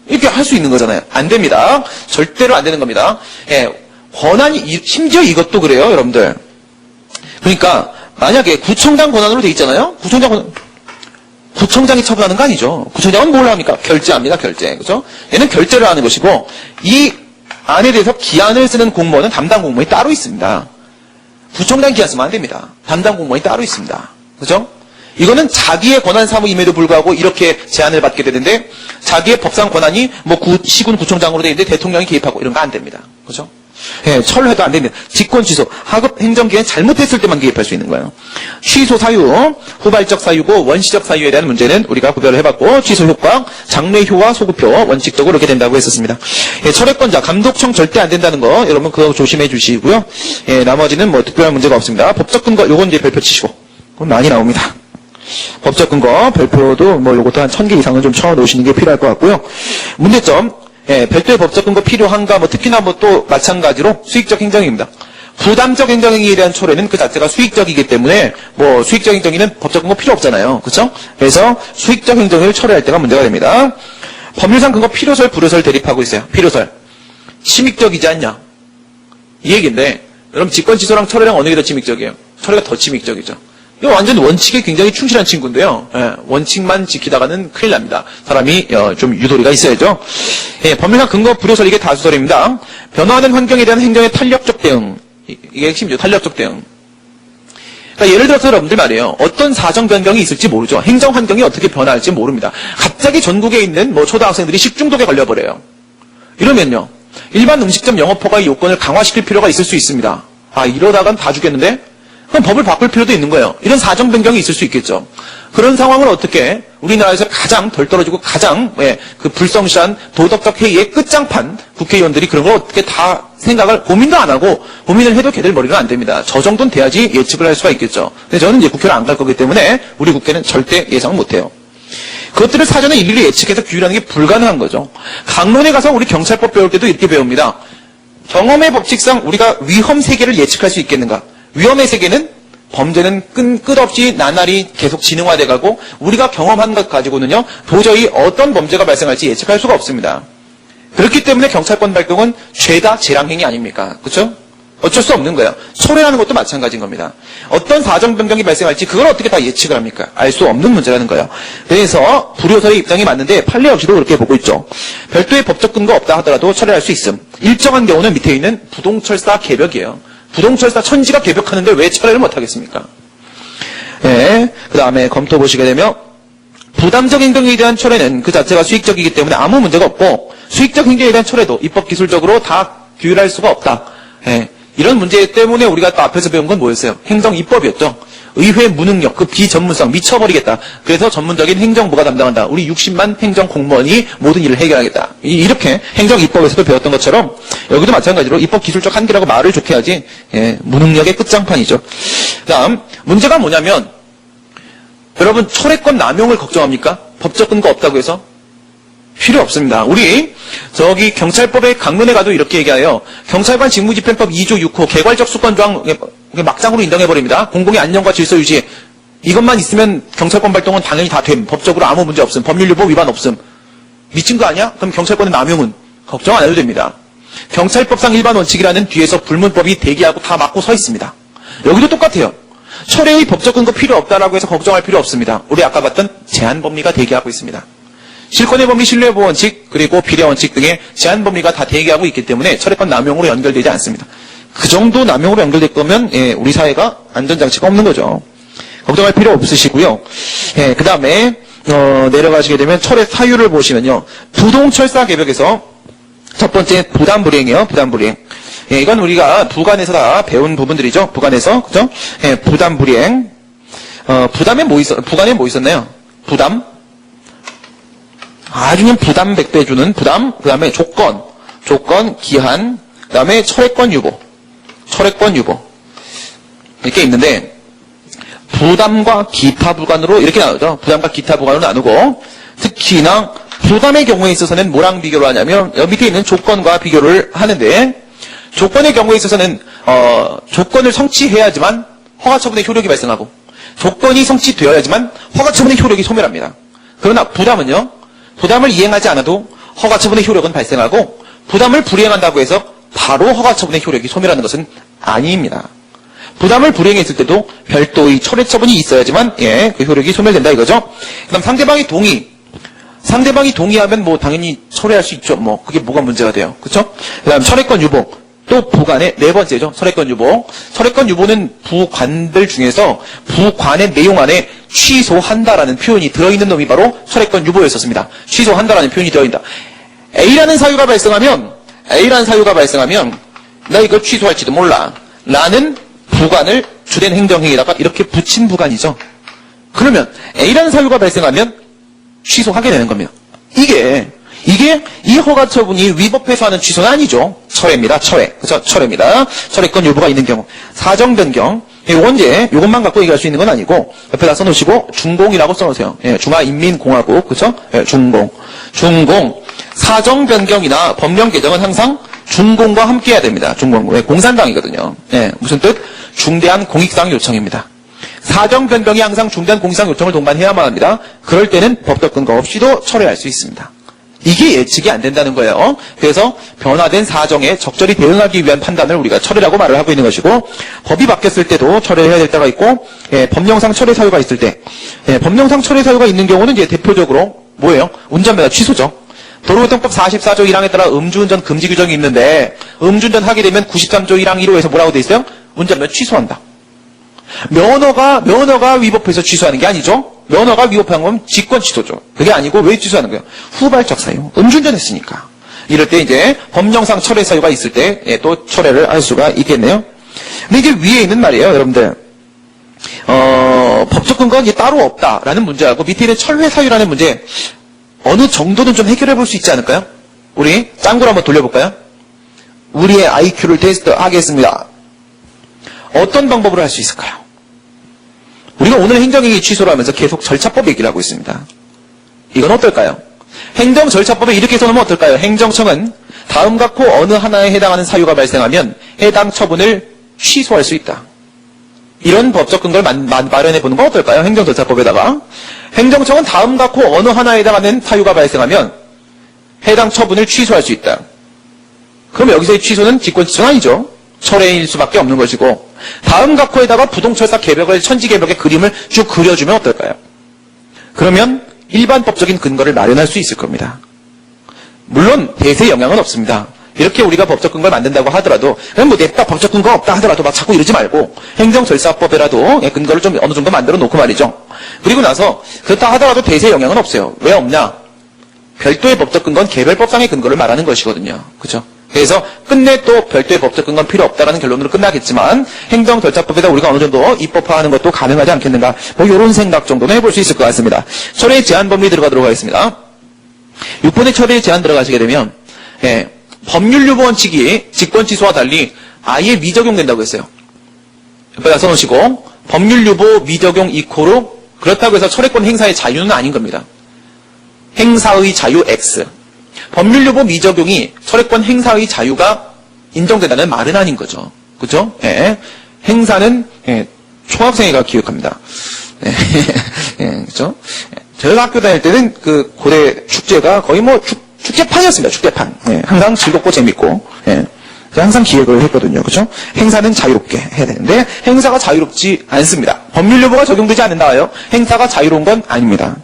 이렇게 할 수 있는 거잖아요. 안 됩니다. 절대로 안 되는 겁니다. 예, 권한이 심지어 이것도 그래요. 여러분들. 그러니까 만약에 구청장 권한으로 돼 있잖아요. 구청장이 처분하는 거 아니죠. 구청장은 뭘 합니까? 결재합니다. 결재. 그죠? 얘는 결재를 하는 것이고 이 안에 대해서 기한을 쓰는 공무원은 담당 공무원이 따로 있습니다. 구청장 기한 쓰면 안 됩니다. 담당 공무원이 따로 있습니다. 그죠? 이거는 자기의 권한 사무임에도 불구하고 이렇게 제한을 받게 되는데 자기의 법상 권한이 시군 구청장으로 되어 있는데 대통령이 개입하고 이런 거 안 됩니다. 그죠? 예, 철회도 안 됩니다. 직권 취소, 하급 행정기관 잘못했을 때만 개입할 수 있는 거예요. 취소 사유, 후발적 사유고 원시적 사유에 대한 문제는 우리가 구별을 해봤고 취소 효과, 장래효와 소급효 원칙적으로 이렇게 된다고 했었습니다. 예, 철회권자, 감독청 절대 안 된다는 거 여러분 그거 조심해 주시고요. 예, 나머지는 특별한 문제가 없습니다. 법적 근거 요건 이제 별표 치시고 그건 많이 나옵니다. 법적 근거 별표도 요것도 한 1000개 이상은 좀 쳐 놓으시는 게 필요할 것 같고요. 문제점, 예, 별도의 법적 근거 필요한가, 특히나 또 마찬가지로 수익적 행정입니다. 부담적 행정행위에 대한 철회는 그 자체가 수익적이기 때문에, 수익적 행정행위는 법적 근거 필요 없잖아요. 그쵸? 그래서 수익적 행정행위를 철회할 때가 문제가 됩니다. 법률상 근거 필요설, 불효설 대립하고 있어요. 필요설. 침익적이지 않냐? 이 얘기인데, 여러분 직권 취소랑 철회랑 어느 게 더 침익적이에요? 철회가 더 침익적이죠. 이거 완전 원칙에 굉장히 충실한 친구인데요. 예, 원칙만 지키다가는 큰일 납니다. 사람이 좀 유도리가 있어야죠. 예, 법률상 근거 불효설 이게 다수설입니다. 변화하는 환경에 대한 행정의 탄력적 대응. 이게 핵심이죠. 탄력적 대응. 그러니까 예를 들어서 여러분들 말이에요. 어떤 사정 변경이 있을지 모르죠. 행정 환경이 어떻게 변화할지 모릅니다. 갑자기 전국에 있는 초등학생들이 식중독에 걸려버려요. 이러면요. 일반 음식점 영업 허가의 요건을 강화시킬 필요가 있을 수 있습니다. 이러다간 다 죽겠는데? 그럼 법을 바꿀 필요도 있는 거예요. 이런 사정 변경이 있을 수 있겠죠. 그런 상황을 어떻게 우리나라에서 가장 덜 떨어지고 가장 그 불성실한 도덕적 해이의 끝장판 국회의원들이 그런 걸 어떻게 다 생각을 고민도 안 하고 고민을 해도 걔들 머리가 안 됩니다. 저 정도는 돼야지 예측을 할 수가 있겠죠. 근데 저는 이제 국회를 안 갈 거기 때문에 우리 국회는 절대 예상을 못 해요. 그것들을 사전에 일일이 예측해서 규율하는 게 불가능한 거죠. 강론에 가서 우리 경찰법 배울 때도 이렇게 배웁니다. 경험의 법칙상 우리가 위험 세계를 예측할 수 있겠는가? 위험의 세계는 범죄는 끝없이 나날이 계속 진흥화돼 가고 우리가 경험한 것 가지고는요 도저히 어떤 범죄가 발생할지 예측할 수가 없습니다. 그렇기 때문에 경찰권 발동은 죄다 재량행위 아닙니까? 그렇죠? 어쩔 수 없는 거예요. 철회하는 것도 마찬가지인 겁니다. 어떤 사정 변경이 발생할지 그걸 어떻게 다 예측을 합니까? 알 수 없는 문제라는 거예요. 그래서 불효설의 입장이 맞는데 판례 없이도 그렇게 보고 있죠. 별도의 법적 근거 없다 하더라도 철회할 수 있음. 일정한 경우는 밑에 있는 부동철사 개벽이에요. 부동철사 천지가 개벽하는데 왜 철회를 못하겠습니까? 네, 그 다음에 검토 보시게 되면 부담적 행정에 대한 철회는 그 자체가 수익적이기 때문에 아무 문제가 없고 수익적 행정에 대한 철회도 입법 기술적으로 다 규율할 수가 없다. 네, 이런 문제 때문에 우리가 또 앞에서 배운 건 뭐였어요? 행정 입법이었죠. 의회 무능력, 그 비전문성 미쳐버리겠다. 그래서 전문적인 행정부가 담당한다. 우리 60만 행정 공무원이 모든 일을 해결하겠다. 이렇게 행정 입법에서도 배웠던 것처럼 여기도 마찬가지로 입법 기술적 한계라고 말을 좋게 하지 무능력의 끝장판이죠. 그다음 문제가 뭐냐면 여러분 철회권 남용을 걱정합니까? 법적 근거 없다고 해서? 필요 없습니다. 우리 저기 경찰법의 강론에 가도 이렇게 얘기해요. 경찰관 직무집행법 2조 6호 개괄적 수권조항 막장으로 인정해버립니다. 공공의 안녕과 질서 유지 이것만 있으면 경찰권 발동은 당연히 다 됨. 법적으로 아무 문제 없음. 법률유보 위반 없음. 미친 거 아니야? 그럼 경찰권의 남용은 걱정 안 해도 됩니다. 경찰법상 일반 원칙이라는 뒤에서 불문법이 대기하고 다 막고 서 있습니다. 여기도 똑같아요. 철회의 법적 근거 필요 없다라고 해서 걱정할 필요 없습니다. 우리 아까 봤던 제한 범위가 대기하고 있습니다. 실권의 범위, 신뢰보호 원칙, 그리고 비례 원칙 등의 제한 범위가 다 대기하고 있기 때문에 철회권 남용으로 연결되지 않습니다. 그 정도 남용으로 연결될 거면 우리 사회가 안전장치가 없는 거죠. 걱정할 필요 없으시고요. 그 다음에 내려가시게 되면 철회 사유를 보시면요. 부동철사 개벽에서 첫 번째 부담불이행이에요. 부담불이행. 예, 이건 우리가 부관에서 다 배운 부분들이죠. 부관에서, 그죠? 예, 부담 불이행. 부관에 뭐 있었나요? 부담. 아주 그냥 부담 100배 주는 부담, 그 다음에 조건, 기한, 그 다음에 철회권 유보. 이렇게 있는데, 부담과 기타 부관으로 이렇게 나누죠. 부담과 기타 부관으로 나누고, 특히나 부담의 경우에 있어서는 뭐랑 비교를 하냐면, 여기 밑에 있는 조건과 비교를 하는데, 조건의 경우에 있어서는, 조건을 성취해야지만 허가처분의 효력이 발생하고, 조건이 성취되어야지만 허가처분의 효력이 소멸합니다. 그러나 부담은요, 부담을 이행하지 않아도 허가처분의 효력은 발생하고, 부담을 불이행한다고 해서 바로 허가처분의 효력이 소멸하는 것은 아닙니다. 부담을 불이행했을 때도 별도의 철회처분이 있어야지만, 예, 그 효력이 소멸된다 이거죠. 그 다음 상대방이 동의하면 뭐 당연히 철회할 수 있죠. 뭐, 그게 뭐가 문제가 돼요. 그쵸? 그 다음 철회권 유보. 또 부관의 네 번째죠. 철회권 유보. 철회권 유보는 부관들 중에서 부관의 내용 안에 취소한다라는 표현이 들어있는 놈이 바로 철회권 유보였었습니다. 취소한다라는 표현이 들어있다. A라는 사유가 발생하면 나 이걸 취소할지도 몰라. 라는 부관을 주된 행정행위에다가 이렇게 붙인 부관이죠. 그러면 A라는 사유가 발생하면 취소하게 되는 겁니다. 이게 이 허가 처분이 위법해서 하는 취소는 아니죠. 철회입니다. 그죠? 철회입니다. 철회권 유보가 있는 경우. 사정 변경. 요것만 갖고 얘기할 수 있는 건 아니고, 옆에다 써놓으시고, 중공이라고 써놓으세요. 예, 중화인민공화국. 그죠? 예, 중공. 사정 변경이나 법령 개정은 항상 중공과 함께 해야 됩니다. 중공. 예, 공산당이거든요. 예, 무슨 뜻? 중대한 공익사항 요청입니다. 사정 변경이 항상 중대한 공익사항 요청을 동반해야만 합니다. 그럴 때는 법적 근거 없이도 철회할 수 있습니다. 이게 예측이 안 된다는 거예요. 그래서 변화된 사정에 적절히 대응하기 위한 판단을 우리가 철회라고 말을 하고 있는 것이고, 법이 바뀌었을 때도 철회해야 될 때가 있고, 예, 법령상 철회 사유가 있을 때, 예, 법령상 철회 사유가 있는 경우는 이제 대표적으로 뭐예요? 운전면허 취소죠. 도로교통법 44조 1항에 따라 음주운전 금지 규정이 있는데, 음주운전 하게 되면 93조 1항 1호에서 뭐라고 돼 있어요? 운전면허 취소한다. 면허가 위법해서 취소하는 게 아니죠. 면허가 위법한 건 직권 취소죠. 그게 아니고 왜 취소하는 거예요? 후발적 사유. 음주운전했으니까. 이럴 때 이제 법령상 철회 사유가 있을 때 또 철회를 할 수가 있겠네요. 근데 이제 위에 있는 말이에요, 여러분들. 법적 근거는 이제 따로 없다라는 문제하고 밑에 있는 철회 사유라는 문제 어느 정도는 좀 해결해 볼 수 있지 않을까요? 우리 짱구를 한번 돌려볼까요? 우리의 IQ를 테스트하겠습니다. 어떤 방법으로 할 수 있을까요? 우리가 오늘 행정행위 취소를 하면서 계속 절차법 얘기를 하고 있습니다. 이건 어떨까요? 행정절차법에 이렇게 써놓으면 어떨까요? 행정청은 다음 같고 어느 하나에 해당하는 사유가 발생하면 해당 처분을 취소할 수 있다. 이런 법적 근거를 마련해 보는 건 어떨까요? 행정절차법에다가. 행정청은 다음 같고 어느 하나에 해당하는 사유가 발생하면 해당 처분을 취소할 수 있다. 그럼 여기서의 취소는 직권취소는 아니죠. 철회일 수밖에 없는 것이고, 다음 각호에다가 부동철사 개벽을 천지개벽의 그림을 쭉 그려주면 어떨까요? 그러면 일반 법적인 근거를 마련할 수 있을 겁니다. 물론 대세에 영향은 없습니다. 이렇게 우리가 법적 근거를 만든다고 하더라도 그냥 뭐 냅다 법적 근거 없다 하더라도 막 자꾸 이러지 말고 행정절차법에라도 근거를 좀 어느 정도 만들어 놓고 말이죠. 그리고 나서 그렇다 하더라도 대세에 영향은 없어요. 왜 없냐? 별도의 법적 근거는 개별법상의 근거를 말하는 것이거든요. 그렇죠? 그래서 끝내 또 별도의 법적 근거는 필요 없다라는 결론으로 끝나겠지만 행정절차법에다 우리가 어느 정도 입법화하는 것도 가능하지 않겠는가, 뭐 이런 생각 정도는 해볼 수 있을 것 같습니다. 철회 제한 범위 들어가도록 하겠습니다. 6번의 철회 제한 들어가시게 되면 법률 유보 원칙이 직권 취소와 달리 아예 미적용된다고 했어요. 옆에다 써놓으시고 법률 유보 미적용 이코로 그렇다고 해서 철회권 행사의 자유는 아닌 겁니다. 행사의 자유 X. 법률 유보 미적용이 철회권 행사의 자유가 인정된다는 말은 아닌 거죠. 그죠? 행사는 총학생회가 기획합니다. 그죠? 저희가 학교 다닐 때는 그 고대 축제가 거의 뭐 축제판이었습니다. 축제판. 항상 즐겁고 재밌고. 항상 기획을 했거든요. 그죠? 행사는 자유롭게 해야 되는데 행사가 자유롭지 않습니다. 법률 유보가 적용되지 않는다요. 행사가 자유로운 건 아닙니다.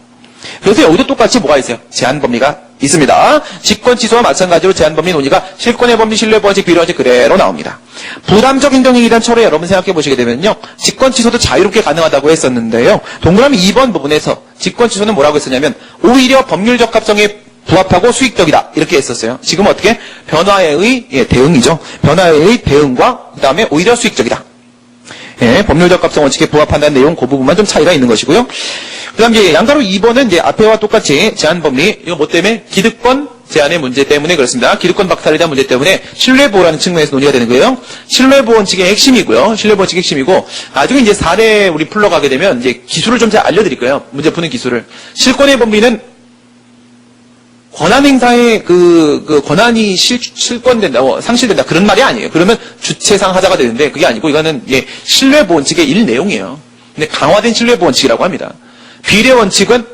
그래서 여기도 똑같이 뭐가 있어요? 제한 범위가 있습니다. 직권 취소와 마찬가지로 제한 범위 논의가 실권의 범위, 신뢰 원칙, 비례 원칙 그대로 나옵니다. 부담적 행정행위에 대한 철회 여러분 생각해 보시게 되면요. 직권 취소도 자유롭게 가능하다고 했었는데요. 동그라미 2번 부분에서 직권 취소는 뭐라고 했었냐면 오히려 법률 적합성에 부합하고 수익적이다. 이렇게 했었어요. 지금 어떻게? 변화에 의 대응이죠. 변화에 의 대응과 그 다음에 오히려 수익적이다. 예, 법률적 합성 원칙에 부합한다는 내용 그 부분만 좀 차이가 있는 것이고요. 그 다음 이제 양가로 2번은 이제 앞에와 똑같이 제한 법리, 이거 뭐 때문에? 기득권 제한의 문제 때문에 그렇습니다. 기득권 박탈에 대한 문제 때문에 신뢰보호라는 측면에서 논의가 되는 거예요. 신뢰보호 원칙의 핵심이고요. 신뢰보호 원칙의 핵심이고, 나중에 이제 사례 우리 풀러가게 되면 이제 기술을 좀 잘 알려드릴 거예요. 문제 푸는 기술을. 실권의 법리는 권한 행사의 그 권한이 실권된다, 상실된다 그런 말이 아니에요. 그러면 주체상 하자가 되는데 그게 아니고 이거는 신뢰보호 원칙의 일내용이에요. 근데 강화된 신뢰보호 원칙이라고 합니다. 비례 원칙은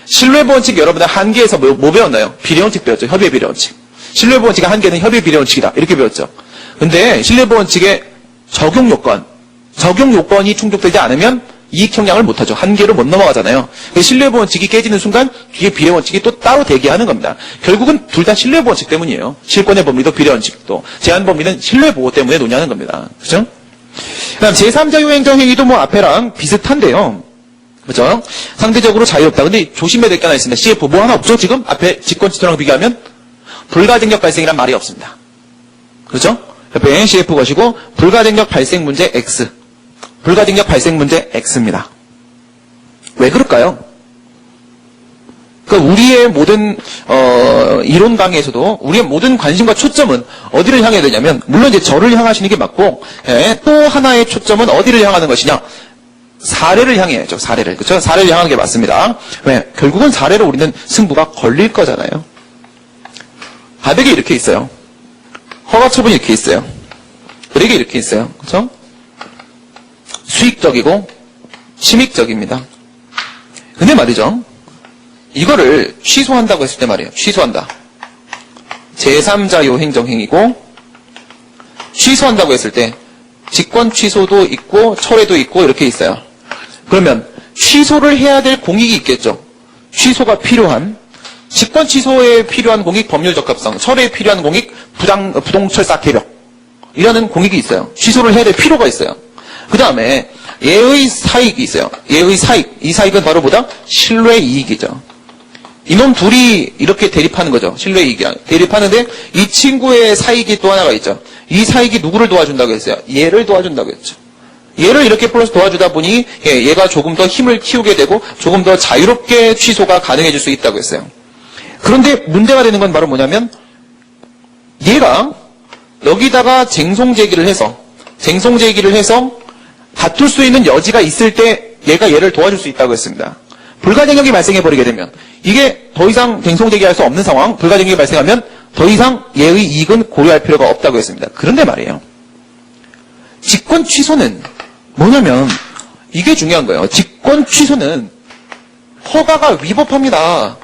신뢰보호 원칙 여러분들 한계에서 뭐 배웠나요? 비례 원칙 배웠죠. 협의 비례 원칙. 신뢰보호 원칙의 한계는 협의 비례 원칙이다. 이렇게 배웠죠. 근데 신뢰보호 원칙의 적용 요건이 충족되지 않으면 이익 형량을 못하죠. 한계로 못 넘어가잖아요. 신뢰보호 원칙이 깨지는 순간 뒤에 비례 원칙이 또 따로 대기하는 겁니다. 결국은 둘 다 신뢰보호 원칙 때문이에요. 실권의 법리도 비례 원칙도. 제한 법리는 신뢰보호 때문에 논의하는 겁니다. 그죠? 그다음 제3자유 행정행위도 뭐 앞에랑 비슷한데요. 그죠? 상대적으로 자유롭다. 근데 조심해야 될 게 하나 있습니다. CF 뭐 하나 없죠? 지금 앞에 직권치소랑 비교하면 불가증력 발생이란 말이 없습니다. 그렇죠? 옆에 CF 것이고 불가증력 발생 문제 X. 불가증력 발생 문제 X입니다. 왜 그럴까요? 그러니까 우리의 모든 이론 강의에서도 우리의 모든 관심과 초점은 어디를 향해야 되냐면 물론 이제 저를 향하시는 게 맞고 또 하나의 초점은 어디를 향하는 것이냐? 사례를 향해야죠. 사례를. 그렇죠? 사례를 향하는 게 맞습니다. 왜? 결국은 사례로 우리는 승부가 걸릴 거잖아요. 가백이 이렇게 있어요. 허가처분이 이렇게 있어요. 을에게 이렇게 있어요. 그렇죠? 수익적이고 침익적입니다. 근데 말이죠. 이거를 취소한다고 했을 때 말이에요. 취소한다. 제3자요 행정행위고 취소한다고 했을 때 직권 취소도 있고 철회도 있고 이렇게 있어요. 그러면 취소를 해야 될 공익이 있겠죠. 취소가 필요한 직권 취소에 필요한 공익 법률 적합성, 철회에 필요한 공익 부동철사 개벽 이라는 공익이 있어요. 취소를 해야 될 필요가 있어요. 그 다음에 예의 사익이 있어요. 예의 사익. 이 사익은 바로 뭐다? 신뢰 이익이죠. 이놈 둘이 이렇게 대립하는 거죠. 신뢰 이익이. 대립하는데 이 친구의 사익이 또 하나가 있죠. 이 사익이 누구를 도와준다고 했어요? 얘를 도와준다고 했죠. 얘를 이렇게 플러스 도와주다 보니 얘가 조금 더 힘을 키우게 되고 조금 더 자유롭게 취소가 가능해질 수 있다고 했어요. 그런데 문제가 되는 건 바로 뭐냐면 얘가 여기다가 쟁송 제기를 해서 다툴 수 있는 여지가 있을 때 얘가 얘를 도와줄 수 있다고 했습니다. 불가증력이 발생해버리게 되면 이게 더 이상 쟁송 제기할 수 없는 상황, 불가증력이 발생하면 더 이상 얘의 이익은 고려할 필요가 없다고 했습니다. 그런데 말이에요. 직권 취소는 뭐냐면 이게 중요한 거예요. 직권 취소는 허가가 위법합니다.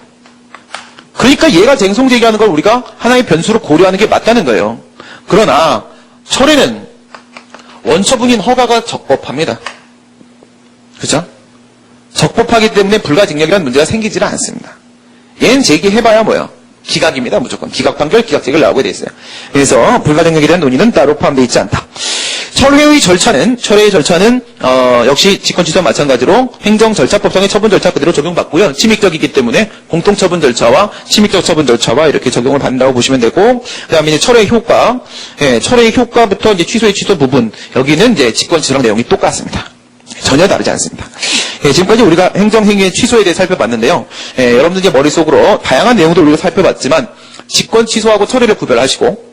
그러니까 얘가 쟁송 제기하는 걸 우리가 하나의 변수로 고려하는 게 맞다는 거예요. 그러나 철회는 원처분인 허가가 적법합니다. 그죠? 적법하기 때문에 불가증력이라는 문제가 생기지는 않습니다. 얘는 제기해봐야 뭐예요? 기각입니다. 무조건. 기각 판결, 기각제기를 나오게 돼 있어요. 그래서 불가증력에 대한 논의는 따로 포함되어 있지 않다. 철회의 절차는 역시 직권취소와 마찬가지로 행정절차법상의 처분 절차 그대로 적용받고요. 침익적이기 때문에 공통처분 절차와 침익적 처분 절차와 이렇게 적용을 받는다고 보시면 되고, 그 다음에 이제 철회의 효과, 철회의 효과부터 이제 취소의 취소 부분, 여기는 이제 직권취소랑 내용이 똑같습니다. 전혀 다르지 않습니다. 지금까지 우리가 행정행위의 취소에 대해 살펴봤는데요. 여러분들 이제 머릿속으로 다양한 내용들 우리가 살펴봤지만, 직권 취소하고 철회를 구별하시고,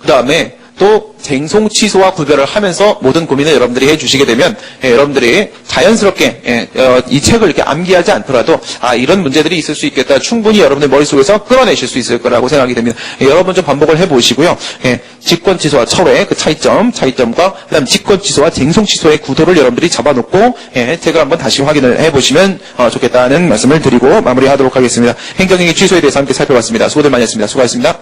그 다음에 또 쟁송 취소와 구별을 하면서 모든 고민을 여러분들이 해주시게 되면 여러분들이 자연스럽게 이 책을 이렇게 암기하지 않더라도 이런 문제들이 있을 수 있겠다 충분히 여러분들 머릿속에서 끌어내실 수 있을 거라고 생각이 됩니다. 여러분 좀 반복을 해보시고요. 직권 취소와 철회 그 차이점과 그다음 직권 취소와 쟁송 취소의 구도를 여러분들이 잡아놓고 책을 한번 다시 확인을 해보시면 좋겠다는 말씀을 드리고 마무리하도록 하겠습니다. 행정행위 취소에 대해서 함께 살펴봤습니다. 수고들 많이 했습니다. 수고하셨습니다.